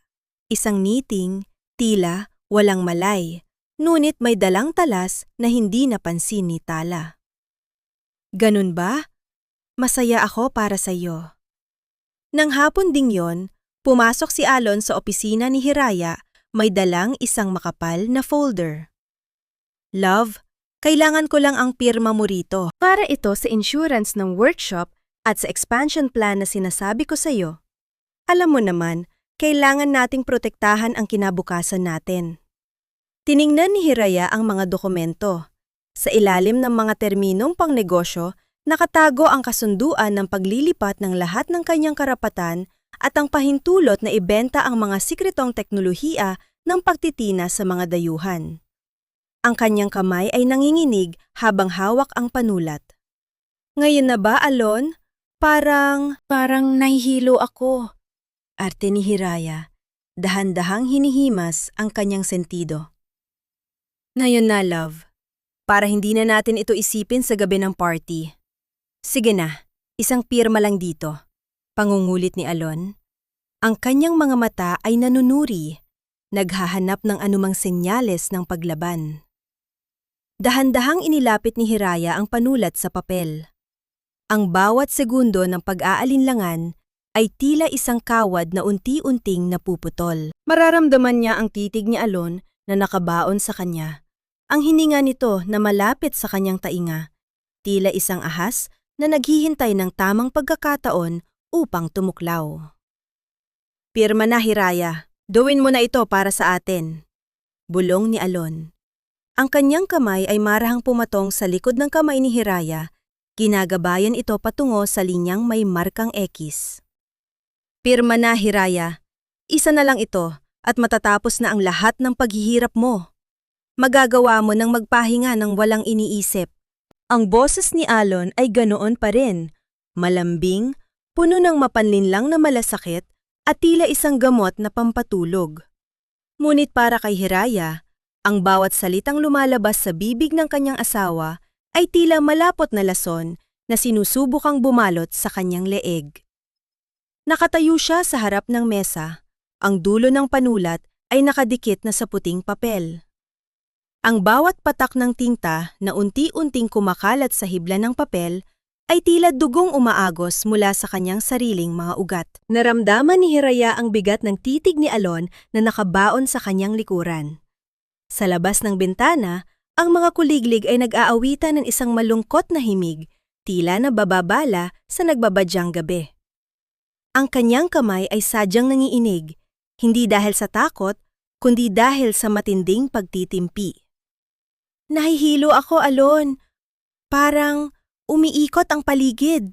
S1: isang ngiting, tila walang malay, ngunit may dalang talas na hindi napansin ni Tala. "Ganun ba? Masaya ako para sa iyo." Nang hapon ding yon, pumasok si Alon sa opisina ni Hiraya, may dalang isang makapal na folder. "Love, kailangan ko lang ang pirma mo rito. Para ito sa insurance ng workshop at sa expansion plan na sinasabi ko sa iyo. Alam mo naman, kailangan nating protektahan ang kinabukasan natin." Tiningnan ni Hiraya ang mga dokumento. Sa ilalim ng mga terminong pangnegosyo, nakatago ang kasunduan ng paglilipat ng lahat ng kanyang karapatan at ang pahintulot na ibenta ang mga sikretong teknolohiya ng pagtitina sa mga dayuhan. Ang kanyang kamay ay nanginginig habang hawak ang panulat. Ngayon na ba, Alon? Parang nahihilo ako. Arte ni Hiraya, dahan-dahang hinihimas ang kanyang sentido. Ngayon na, love. Para hindi na natin ito isipin sa gabi ng party. Sige na, isang pirma lang dito. Pangungulit ni Alon. Ang kanyang mga mata ay nanunuri, naghahanap ng anumang senyales ng paglaban. Dahan-dahang inilapit ni Hiraya ang panulat sa papel. Ang bawat segundo ng pag-aalinlangan ay tila isang kawad na unti-unting napuputol. Mararamdaman niya ang titig ni Alon na nakabaon sa kanya. Ang hininga nito na malapit sa kanyang tainga, tila isang ahas na naghihintay ng tamang pagkakataon upang tumuklaw. Pirma na, Hiraya. Gawin mo na ito para sa atin. Bulong ni Alon. Ang kanyang kamay ay marahang pumatong sa likod ng kamay ni Hiraya. Ginagabayan ito patungo sa linyang may markang X. Pirma na, Hiraya. Isa na lang ito at matatapos na ang lahat ng paghihirap mo. Magagawa mo ng magpahinga ng walang iniisip. Ang boses ni Alon ay ganoon pa rin, malambing, puno ng mapanlinlang na malasakit at tila isang gamot na pampatulog. Ngunit para kay Hiraya, ang bawat salitang lumalabas sa bibig ng kanyang asawa ay tila malapot na lason na sinusubukang bumalot sa kanyang leeg. Nakatayo siya sa harap ng mesa. Ang dulo ng panulat ay nakadikit na sa puting papel. Ang bawat patak ng tinta na unti-unting kumakalat sa hibla ng papel ay tila dugong umaagos mula sa kanyang sariling mga ugat. Naramdaman ni Hiraya ang bigat ng titig ni Alon na nakabaon sa kanyang likuran. Sa labas ng bintana, ang mga kuliglig ay nag-aawitan ng isang malungkot na himig, tila na bababala sa nagbabadyang gabi. Ang kanyang kamay ay sadyang nangiinig, hindi dahil sa takot, kundi dahil sa matinding pagtitimpi. Nahihilo ako, Alon. Parang umiikot ang paligid.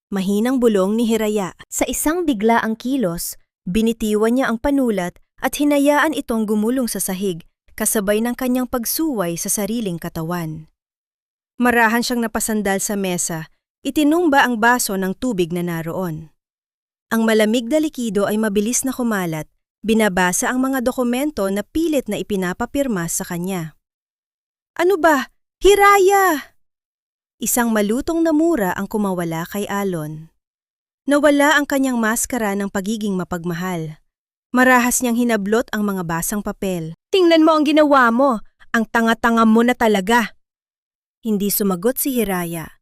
S1: Mahinang bulong ni Hiraya. Sa isang biglaang kilos, binitiwan niya ang panulat at hinayaan itong gumulong sa sahig, kasabay ng kanyang pagsuway sa sariling katawan. Marahan siyang napasandal sa mesa, itinumba ang baso ng tubig na naroon. Ang malamig na likido ay mabilis na kumalat, binabasa ang mga dokumento na pilit na ipinapapirma sa kanya. Ano ba? Hiraya! Isang malutong na mura ang kumawala kay Alon. Nawala ang kanyang maskara ng pagiging mapagmahal. Marahas niyang hinablot ang mga basang papel. Tingnan mo ang ginawa mo! Ang tanga-tanga mo na talaga! Hindi sumagot si Hiraya.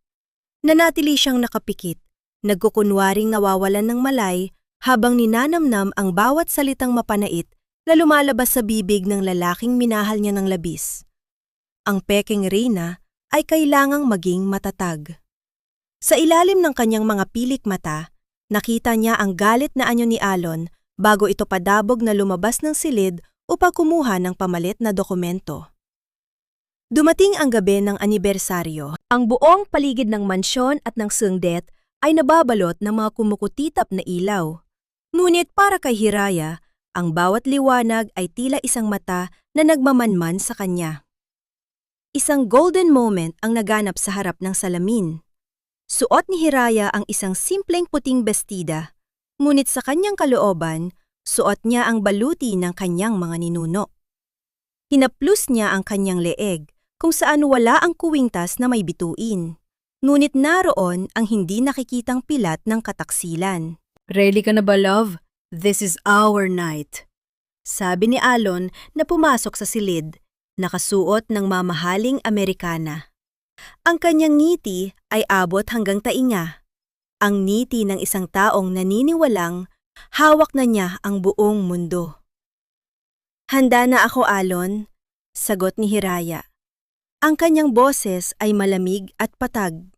S1: Nanatili siyang nakapikit, nagkukunwaring nawawalan ng malay habang ninanamnam ang bawat salitang mapanait na lumalabas sa bibig ng lalaking minahal niya ng labis. Ang peking Reyna ay kailangang maging matatag. Sa ilalim ng kanyang mga pilik mata, nakita niya ang galit na anyo ni Alon bago ito padabog na lumabas ng silid upang kumuha ng pamalit na dokumento. Dumating ang gabi ng anibersaryo. Ang buong paligid ng mansyon at ng sungdet ay nababalot ng mga kumukutitap na ilaw. Ngunit para kay Hiraya, ang bawat liwanag ay tila isang mata na nagmamanman sa kanya. Isang golden moment ang naganap sa harap ng salamin. Suot ni Hiraya ang isang simpleng puting bestida, ngunit sa kanyang kalooban, suot niya ang baluti ng kanyang mga ninuno. Hinaplos niya ang kanyang leeg, kung saan wala ang kuwintas na may bituin. Ngunit naroon ang hindi nakikitang pilat ng kataksilan. Ready ka na ba, love? This is our night. Sabi ni Alon na pumasok sa silid, nakasuot ng mamahaling Amerikana. Ang kanyang ngiti ay abot hanggang tainga. Ang ngiti ng isang taong naniniwalang hawak na niya ang buong mundo. Handa na ako, Alon, sagot ni Hiraya. Ang kanyang boses ay malamig at patag.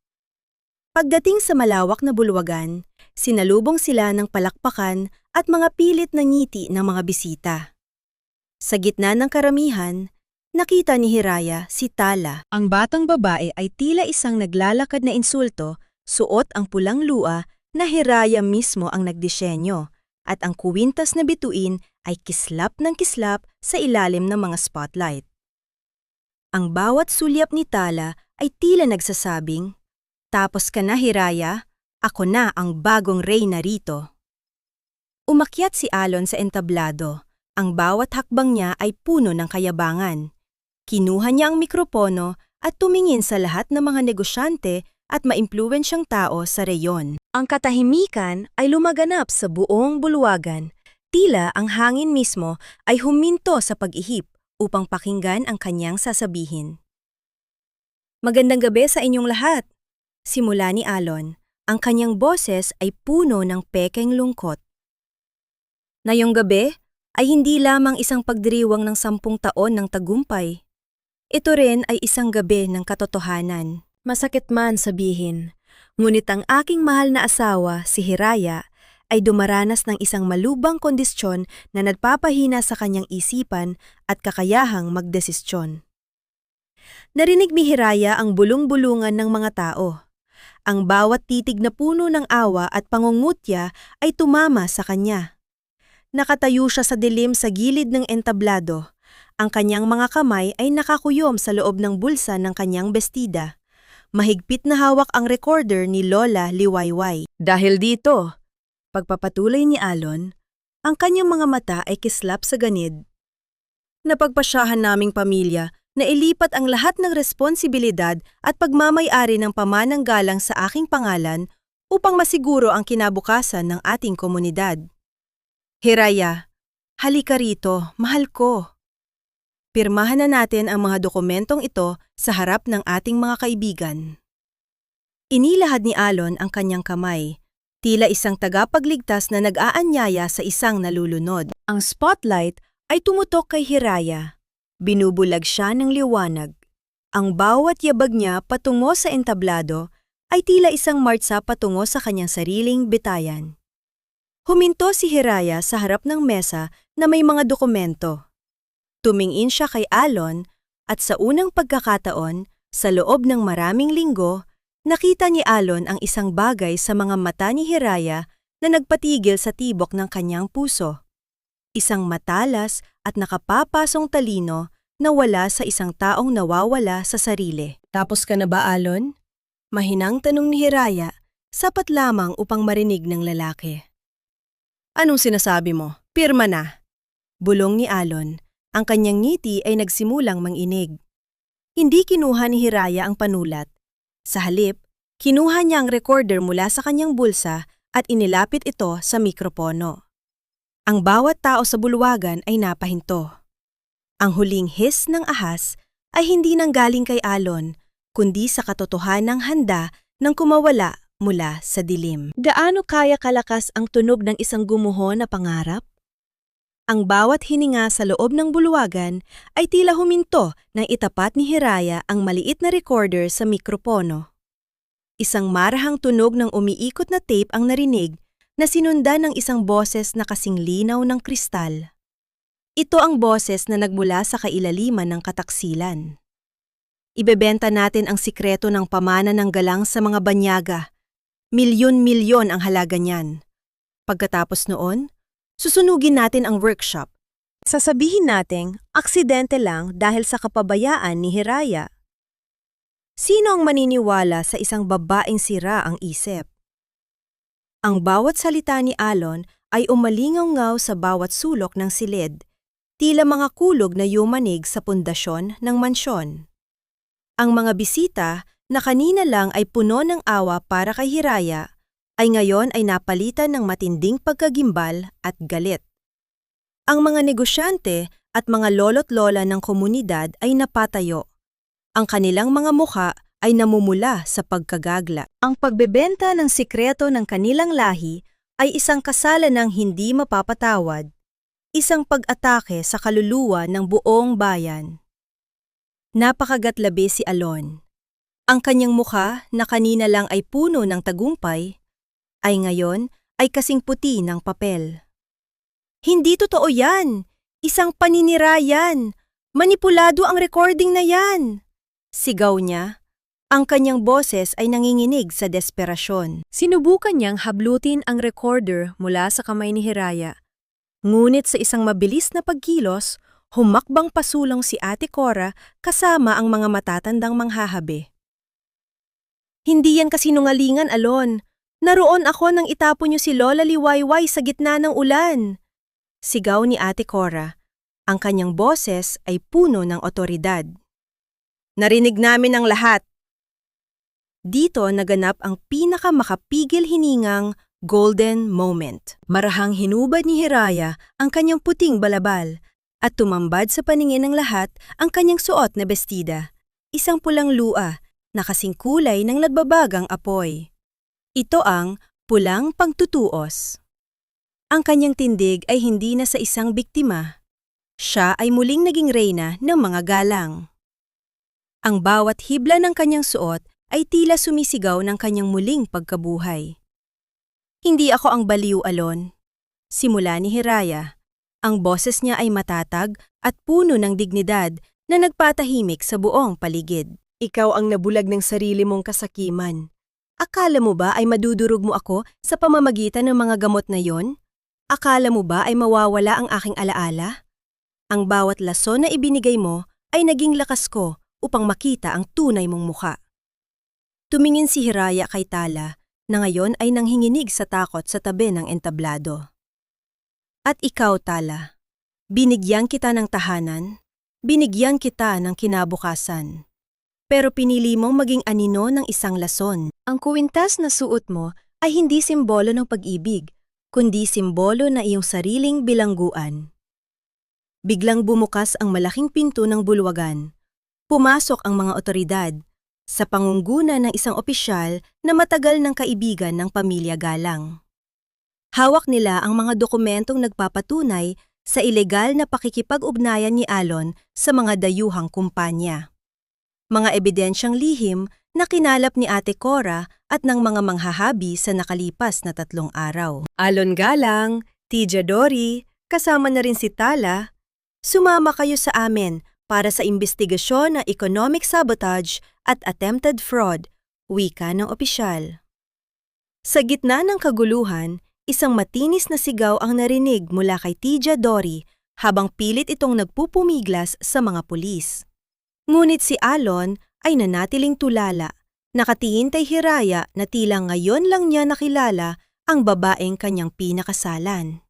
S1: Pagdating sa malawak na bulwagan, sinalubong sila ng palakpakan at mga pilit na ngiti ng mga bisita. Sa gitna ng karamihan, nakita ni Hiraya si Tala. Ang batang babae ay tila isang naglalakad na insulto, suot ang pulang lua na Hiraya mismo ang nagdisenyo, at ang kuwintas na bituin ay kislap ng kislap sa ilalim ng mga spotlight. Ang bawat sulyap ni Tala ay tila nagsasabing, "Tapos ka na, Hiraya, ako na ang bagong reyna rito." Umakyat si Alon sa entablado. Ang bawat hakbang niya ay puno ng kayabangan. Kinuha niya ang mikropono at tumingin sa lahat ng mga negosyante at maimpluwensyang tao sa reyon. Ang katahimikan ay lumaganap sa buong bulwagan. Tila ang hangin mismo ay huminto sa pag-ihip upang pakinggan ang kanyang sasabihin. "Magandang gabi sa inyong lahat," simula ni Alon. Ang kanyang boses ay puno ng pekeng lungkot. Ngayong gabi ay hindi lamang isang pagdiriwang ng 10 taon ng tagumpay. Ito rin ay isang gabi ng katotohanan. Masakit man sabihin, ngunit ang aking mahal na asawa, si Hiraya, ay dumaranas ng isang malubang kondisyon na nagpapahina sa kanyang isipan at kakayahang magdesisyon. Narinig ni Hiraya ang bulong-bulungan ng mga tao. Ang bawat titig na puno ng awa at pangungutya ay tumama sa kanya. Nakatayo siya sa dilim sa gilid ng entablado. Ang kanyang mga kamay ay nakakuyom sa loob ng bulsa ng kanyang bestida. Mahigpit na hawak ang recorder ni Lola Liwayway. Dahil dito, pagpapatuloy ni Alon, ang kanyang mga mata ay kislap sa ganid. "Napagpasyahan naming pamilya na ilipat ang lahat ng responsibilidad at pagmamay-ari ng pamanang galang sa aking pangalan upang masiguro ang kinabukasan ng ating komunidad. Hiraya, halika rito, mahal ko. Pirmahan na natin ang mga dokumentong ito sa harap ng ating mga kaibigan." Inilahad ni Alon ang kanyang kamay, tila isang tagapagligtas na nag-aanyaya sa isang nalulunod. Ang spotlight ay tumutok kay Hiraya. Binubulag siya ng liwanag. Ang bawat yabag niya patungo sa entablado ay tila isang martsa patungo sa kanyang sariling bitayan. Huminto si Hiraya sa harap ng mesa na may mga dokumento. Tumingin siya kay Alon at sa unang pagkakataon, sa loob ng maraming linggo, nakita ni Alon ang isang bagay sa mga mata ni Hiraya na nagpatigil sa tibok ng kanyang puso. Isang matalas at nakapapasong talino na wala sa isang taong nawawala sa sarili. "Tapos ka na ba, Alon?" Mahinang tanong ni Hiraya, sapat lamang upang marinig ng lalaki. "Anong sinasabi mo? Pirma na." Bulong ni Alon. Ang kanyang ngiti ay nagsimulang manginig. Hindi kinuha ni Hiraya ang panulat. Sa halip, kinuha niya ang recorder mula sa kanyang bulsa at inilapit ito sa mikropono. Ang bawat tao sa bulwagan ay napahinto. Ang huling hiss ng ahas ay hindi nanggaling kay Alon, kundi sa katotohanang handa ng kumawala mula sa dilim. Gaano kaya kalakas ang tunog ng isang gumuho na pangarap? Ang bawat hininga sa loob ng bulwagan ay tila huminto nang itapat ni Hiraya ang maliit na recorder sa mikropono. Isang marahang tunog ng umiikot na tape ang narinig na sinundan ng isang boses na kasing linaw ng kristal. Ito ang boses na nagmula sa kailaliman ng kataksilan. "Ibebenta natin ang sikreto ng pamana ng galang sa mga banyaga. Milyon-milyon ang halaga niyan. Pagkatapos noon, susunugin natin ang workshop. Sasabihin nating aksidente lang dahil sa kapabayaan ni Hiraya." Sino ang maniniwala sa isang babaeng sira ang isip? Ang bawat salita ni Alon ay umalingaw-ngaw sa bawat sulok ng silid, tila mga kulog na yumanig sa pundasyon ng mansyon. Ang mga bisita na kanina lang ay puno ng awa para kay Hiraya ay ngayon ay napalitan ng matinding pagkagimbal at galit. Ang mga negosyante at mga lolo't lola ng komunidad ay napatayo. Ang kanilang mga mukha ay namumula sa pagkagagla. Ang pagbebenta ng sikreto ng kanilang lahi ay isang kasalanang hindi mapapatawad, isang pag-atake sa kaluluwa ng buong bayan. Napakagatlabi si Alon. Ang kanyang mukha na kanina lang ay puno ng tagumpay, ay ngayon ay kasing puti ng papel. "Hindi totoo yan! Isang paninira yan! Manipulado ang recording na yan!" Sigaw niya. Ang kanyang boses ay nanginginig sa desperasyon.
S2: Sinubukan niyang hablutin ang recorder mula sa kamay ni Hiraya. Ngunit sa isang mabilis na pagkilos, humakbang pasulong si Ate Cora kasama ang mga matatandang manghahabi.
S1: Hindi yan kasinungalingan, Alon. Naroon ako nang itapon niyo si Lola Liwayway sa gitna ng ulan. Sigaw ni Ate Cora. Ang kanyang boses ay puno ng otoridad. Narinig namin ang lahat. Dito naganap ang pinakamakapigil hiningang golden moment.
S2: Marahang hinubad ni Hiraya ang kanyang puting balabal at tumambad sa paningin ng lahat ang kanyang suot na bestida. Isang pulang lua na kasing kulay ng nagbabagang apoy. Ito ang pulang pagtutuos. Ang kanyang tindig ay hindi na sa isang biktima. Siya ay muling naging reyna ng mga galang. Ang bawat hibla ng kanyang suot ay tila sumisigaw ng kanyang muling pagkabuhay. Hindi ako ang baliw, Alon. Simula ni Hiraya, ang boses niya ay matatag at puno ng dignidad na nagpatahimik sa buong paligid. Ikaw ang nabulag ng sarili mong kasakiman. Akala mo ba ay madudurog mo ako sa pamamagitan ng mga gamot na yon? Akala mo ba ay mawawala ang aking alaala? Ang bawat lason na ibinigay mo ay naging lakas ko upang makita ang tunay mong muka. Tumingin si Hiraya kay Tala na ngayon ay nanghinginig sa takot sa tabi ng entablado. At ikaw, Tala, binigyan kita ng tahanan, binigyan kita ng kinabukasan. Pero pinili mong maging anino ng isang lason. Ang kuwintas na suot mo ay hindi simbolo ng pag-ibig, kundi simbolo na iyong sariling bilangguan. Biglang bumukas ang malaking pinto ng bulwagan. Pumasok ang mga otoridad sa pangunguna ng isang opisyal na matagal ng kaibigan ng pamilya Galang. Hawak nila ang mga dokumentong nagpapatunay sa ilegal na pakikipag-ugnayan ni Alon sa mga dayuhang kumpanya. Mga ebidensyang lihim na kinalap ni Ate Cora at ng mga manghahabi sa nakalipas na 3 araw. Alon Galang, Tija Dory, kasama na rin si Tala, sumama kayo sa amin para sa imbestigasyon na economic sabotage at attempted fraud, wika ng opisyal. Sa gitna ng kaguluhan, isang matinis na sigaw ang narinig mula kay Tija Dory habang pilit itong nagpupumiglas sa mga pulis. Ngunit si Alon ay nanatiling tulala, nakatingin kay Hiraya na tila ngayon lang niya nakilala ang babaeng kanyang pinakasalan.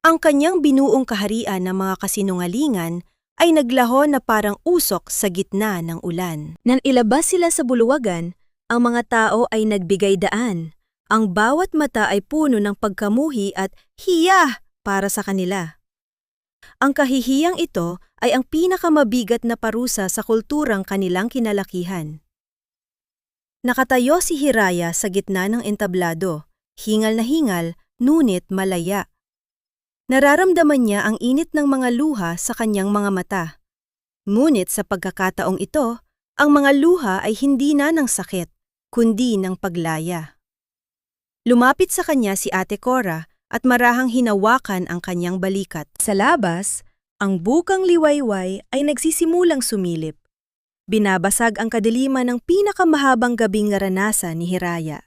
S2: Ang kanyang binuong kaharian ng mga kasinungalingan ay naglaho na parang usok sa gitna ng ulan. Nang ilabas sila sa bulwagan, ang mga tao ay nagbigay daan. Ang bawat mata ay puno ng pagkamuhi at hiya para sa kanila. Ang kahihiyang ito ay ang pinakamabigat na parusa sa kulturang kanilang kinalakihan. Nakatayo si Hiraya sa gitna ng entablado, hingal na hingal, ngunit malaya. Nararamdaman niya ang init ng mga luha sa kanyang mga mata. Ngunit sa pagkakataong ito, ang mga luha ay hindi na ng sakit, kundi ng paglaya. Lumapit sa kanya si Ate Cora at marahang hinawakan ang kanyang balikat. Sa labas, ang bukang liwayway ay nagsisimulang sumilip. Binabasag ang kadiliman ng pinakamahabang gabing naranasan ni Hiraya.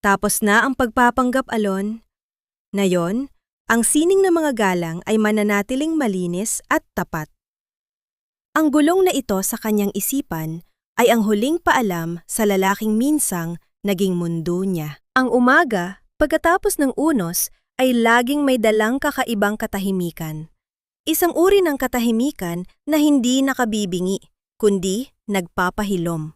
S2: Tapos na ang pagpapanggap, Alon. Ngayon, ang sining ng mga galang ay mananatiling malinis at tapat. Ang gulong na ito sa kanyang isipan ay ang huling paalam sa lalaking minsang naging mundo niya. Ang umaga, pagkatapos ng unos, ay laging may dalang kakaibang katahimikan. Isang uri ng katahimikan na hindi nakabibingi, kundi nagpapahilom.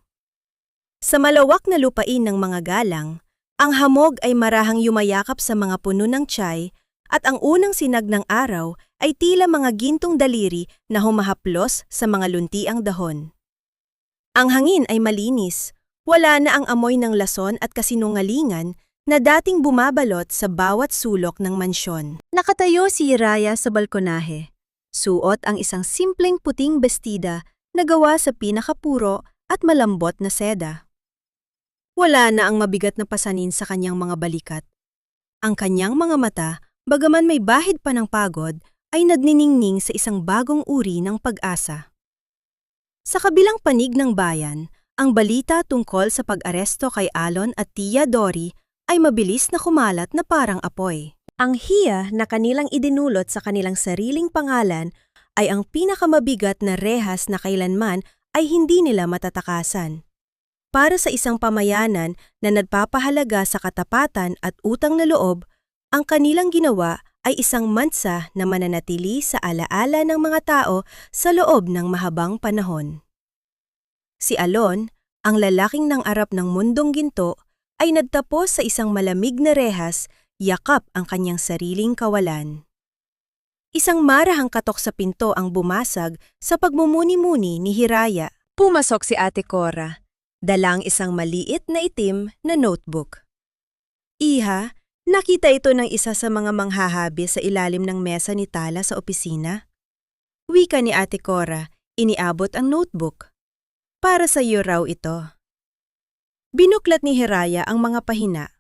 S2: Sa malawak na lupain ng mga galang, ang hamog ay marahang yumayakap sa mga puno ng tiyay at ang unang sinag ng araw ay tila mga gintong daliri na humahaplos sa mga luntiang dahon. Ang hangin ay malinis, wala na ang amoy ng lason at kasinungalingan na dating bumabalot sa bawat sulok ng mansyon. Nakatayo si Hiraya sa balkonahe. Suot ang isang simpleng puting bestida na gawa sa pinakapuro at malambot na seda. Wala na ang mabigat na pasanin sa kanyang mga balikat. Ang kanyang mga mata, bagaman may bahid pa ng pagod, ay nagniningning sa isang bagong uri ng pag-asa. Sa kabilang panig ng bayan,
S1: ang balita tungkol sa pag-aresto kay Alon at Tia Dory ay mabilis na kumalat na parang apoy. Ang hiya na kanilang idinulot sa kanilang sariling pangalan ay ang pinakamabigat na rehas na kailanman ay hindi nila matatakasan. Para sa isang pamayanan na nagpapahalaga sa katapatan at utang na loob, ang kanilang ginawa ay isang mansa na mananatili sa alaala ng mga tao sa loob ng mahabang panahon. Si Alon, ang lalaking nang arap ng mundong ginto, ay nagtapos sa isang malamig na rehas, yakap ang kanyang sariling kawalan. Isang marahang katok sa pinto ang bumasag sa pagmumuni-muni ni Hiraya. Pumasok si Ate Cora, dalang isang maliit na itim na notebook. Iha, nakita ito ng isa sa mga manghahabi sa ilalim ng mesa ni Tala sa opisina. Wika ni Ate Cora, iniabot ang notebook. Para sa iyo raw ito. Binuklat ni Hiraya ang mga pahina.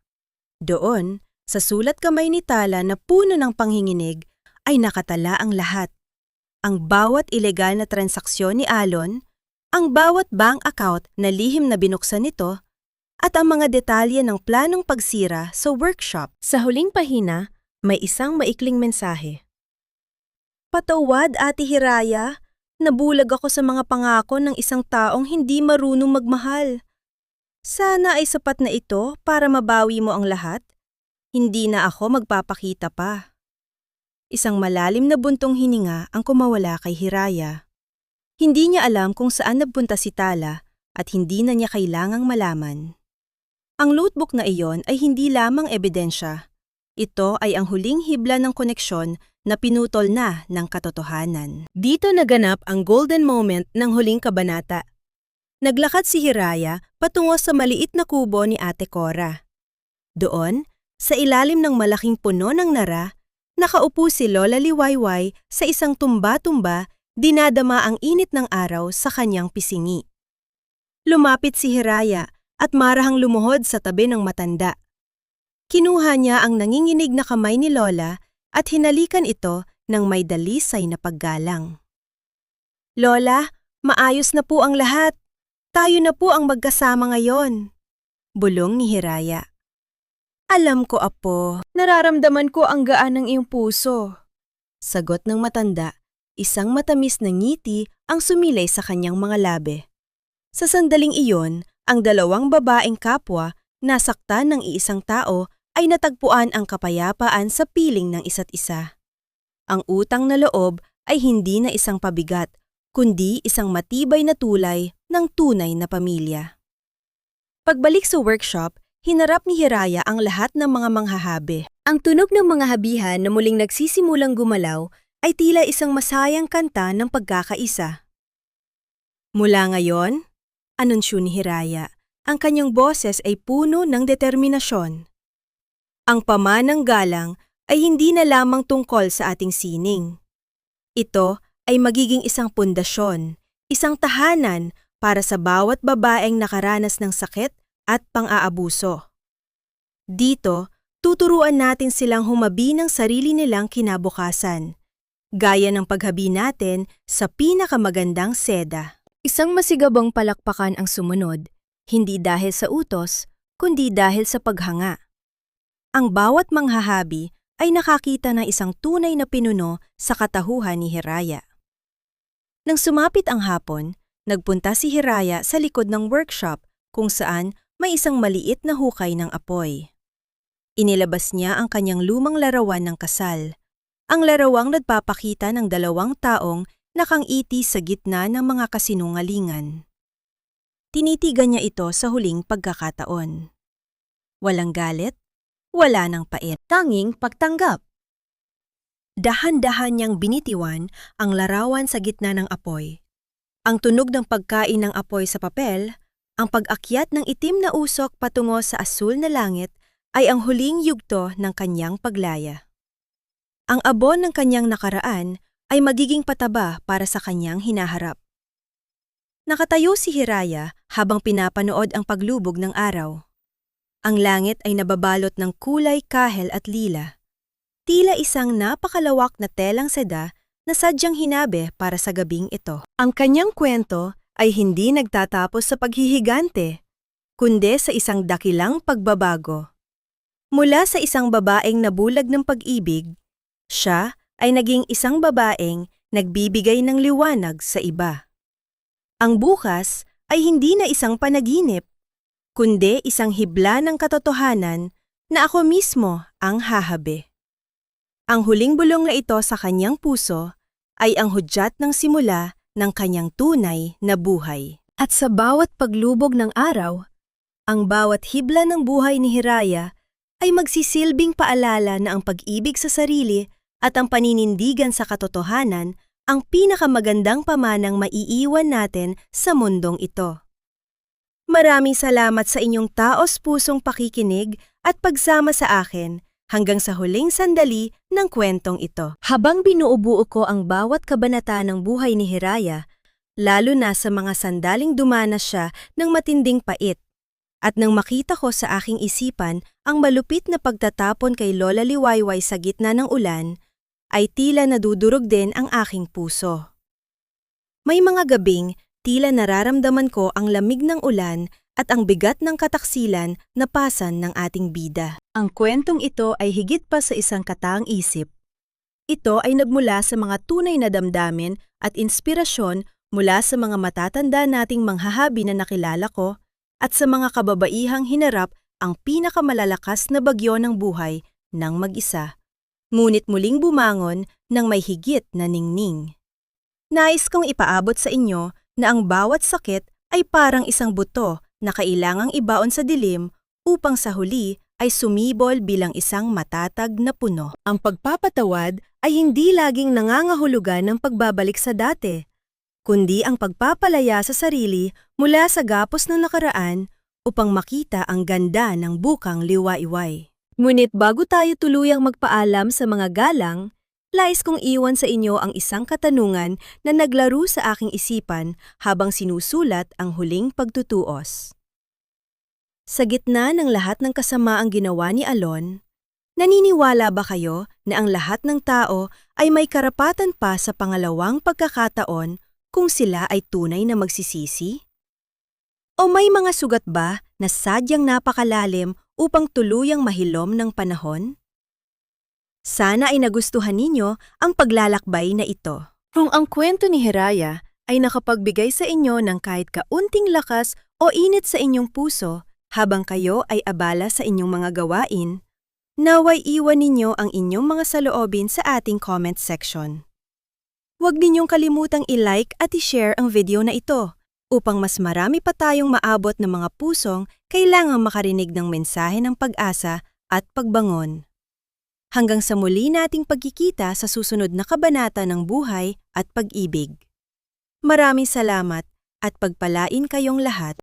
S1: Doon, sa sulat kamay ni Tala na puno ng panghinginig, ay nakatala ang lahat. Ang bawat ilegal na transaksyon ni Alon, ang bawat bank account na lihim na binuksan nito, at ang mga detalye ng planong pagsira sa workshop. Sa huling pahina, may isang maikling mensahe. Patawad, Ate Hiraya. Nabulag ako sa mga pangako ng isang taong hindi marunong magmahal. Sana ay sapat na ito para mabawi mo ang lahat. Hindi na ako magpapakita pa. Isang malalim na buntong hininga ang kumawala kay Hiraya. Hindi niya alam kung saan nagpunta si Tala at hindi na niya kailangang malaman. Ang notebook na iyon ay hindi lamang ebidensya. Ito ay ang huling hibla ng koneksyon na pinutol na ng katotohanan. Dito naganap ang golden moment ng huling kabanata. Naglakad si Hiraya patungo sa maliit na kubo ni Ate Cora. Doon, sa ilalim ng malaking puno ng nara, nakaupo si Lola Liwayway sa isang tumba-tumba, dinadama ang init ng araw sa kanyang pisingi. Lumapit si Hiraya at marahang lumuhod sa tabi ng matanda. Kinuha niya ang nanginginig na kamay ni Lola at hinalikan ito ng may dalisay na paggalang. Lola, maayos na po ang lahat. Tayo na po ang magkasama ngayon. Bulong ni Hiraya. Alam ko, Apo. Nararamdaman ko ang gaan ng iyong puso. Sagot ng matanda, isang matamis na ngiti ang sumilay sa kanyang mga labi. Sa sandaling iyon, ang dalawang babaeng kapwa nasaktan ng iisang tao ay natagpuan ang kapayapaan sa piling ng isa't isa. Ang utang na loob ay hindi na isang pabigat, kundi isang matibay na tulay ng tunay na pamilya. Pagbalik sa workshop, hinarap ni Hiraya ang lahat ng mga manghahabi. Ang tunog ng mga habihan na muling nagsisimulang gumalaw ay tila isang masayang kanta ng pagkakaisa. Mula ngayon, anunsyo ni Hiraya, ang kanyang boses ay puno ng determinasyon. Ang pamanang galang ay hindi na lamang tungkol sa ating sining. Ito ay magiging isang pundasyon, isang tahanan para sa bawat babaeng nakaranas ng sakit at pang-aabuso. Dito, tuturuan natin silang humabi ng sarili nilang kinabukasan, gaya ng paghabi natin sa pinakamagandang seda. Isang masigabong palakpakan ang sumunod, hindi dahil sa utos, kundi dahil sa paghanga. Ang bawat manghahabi ay nakakita ng isang tunay na pinuno sa katahuhan ni Hiraya. Nang sumapit ang hapon, nagpunta si Hiraya sa likod ng workshop kung saan may isang maliit na hukay ng apoy. Inilabas niya ang kanyang lumang larawan ng kasal, ang larawang nagpapakita ng dalawang taong nakangiti sa gitna ng mga kasinungalingan. Tinitigan niya ito sa huling pagkakataon. Walang galit, wala nang pait, tanging pagtanggap. Dahan-dahan niyang binitiwan ang larawan sa gitna ng apoy. Ang tunog ng pagkain ng apoy sa papel, ang pag-akyat ng itim na usok patungo sa asul na langit ay ang huling yugto ng kanyang paglaya. Ang abon ng kanyang nakaraan ay magiging pataba para sa kanyang hinaharap. Nakatayo si Hiraya habang pinapanood ang paglubog ng araw. Ang langit ay nababalot ng kulay kahel at lila. Tila isang napakalawak na telang seda na sadyang hinabi para sa gabing ito. Ang kanyang kwento
S2: ay hindi nagtatapos sa paghihigante, kundi sa isang dakilang pagbabago. Mula sa isang babaeng nabulag ng pag-ibig, siya ay naging isang babaeng nagbibigay ng liwanag sa iba. Ang bukas ay hindi na isang panaginip, kundi isang hibla ng katotohanan na ako mismo ang hahabi. Ang huling bulong na ito sa kanyang puso ay ang hudyat ng simula ng kanyang tunay na buhay. At sa bawat paglubog ng araw, ang bawat hibla ng buhay ni Hiraya ay magsisilbing paalala na ang pag-ibig sa sarili at ang paninindigan sa katotohanan ang pinakamagandang pamanang maiiwan natin sa mundong ito. Maraming salamat sa inyong taos-pusong pakikinig at pagsama sa akin hanggang sa huling sandali ng kwentong ito. Habang binuubuo ko ang bawat kabanata ng buhay ni Hiraya, lalo na sa mga sandaling dumanas siya ng matinding pait, at nang makita ko sa aking isipan ang malupit na pagtatapon kay Lola Liwayway sa gitna ng ulan, ay tila nadudurog din ang aking puso. May mga gabing tila nararamdaman ko ang lamig ng ulan at ang bigat ng kataksilan na pasan ng ating bida. Ang kwentong ito ay higit pa sa isang kataang isip. Ito ay nagmula sa mga tunay na damdamin at inspirasyon mula sa mga matatanda nating manghahabi na nakilala ko at sa mga kababaihang hinarap ang pinakamalalakas na bagyo ng buhay ng mag-isa, ngunit muling bumangon ng may higit na ningning. Nais kong ipaabot sa inyo na ang bawat sakit ay parang isang buto na kailangang ibaon sa dilim upang sa huli ay sumibol bilang isang matatag na puno. Ang pagpapatawad ay hindi laging nangangahulugan ng pagbabalik sa dati, kundi ang pagpapalaya sa sarili mula sa gapos ng nakaraan upang makita ang ganda ng bukang liwayway. Ngunit bago tayo tuluyang magpaalam sa mga galang, lais kong iwan sa inyo ang isang katanungan na naglaro sa aking isipan habang sinusulat ang huling pagtutuos. Sa gitna ng lahat ng kasamaang ginawa ni Alon, naniniwala ba kayo na ang lahat ng tao ay may karapatan pa sa pangalawang pagkakataon kung sila ay tunay na magsisisi? O may mga sugat ba na sadyang napakalalim upang tuluyang mahilom ng panahon? Sana ay nagustuhan ninyo ang paglalakbay na ito. Kung ang kwento ni Hiraya ay nakapagbigay sa inyo ng kahit kaunting lakas o init sa inyong puso habang kayo ay abala sa inyong mga gawain, naway iwan ninyo ang inyong mga saloobin sa ating comment section. Huwag ninyong kalimutang i-like at i-share ang video na ito upang mas marami pa tayong maabot ng mga pusong kailangang makarinig ng mensahe ng pag-asa at pagbangon. Hanggang sa muli nating pagkikita sa susunod na kabanata ng buhay at pag-ibig. Maraming salamat at pagpalain kayong lahat.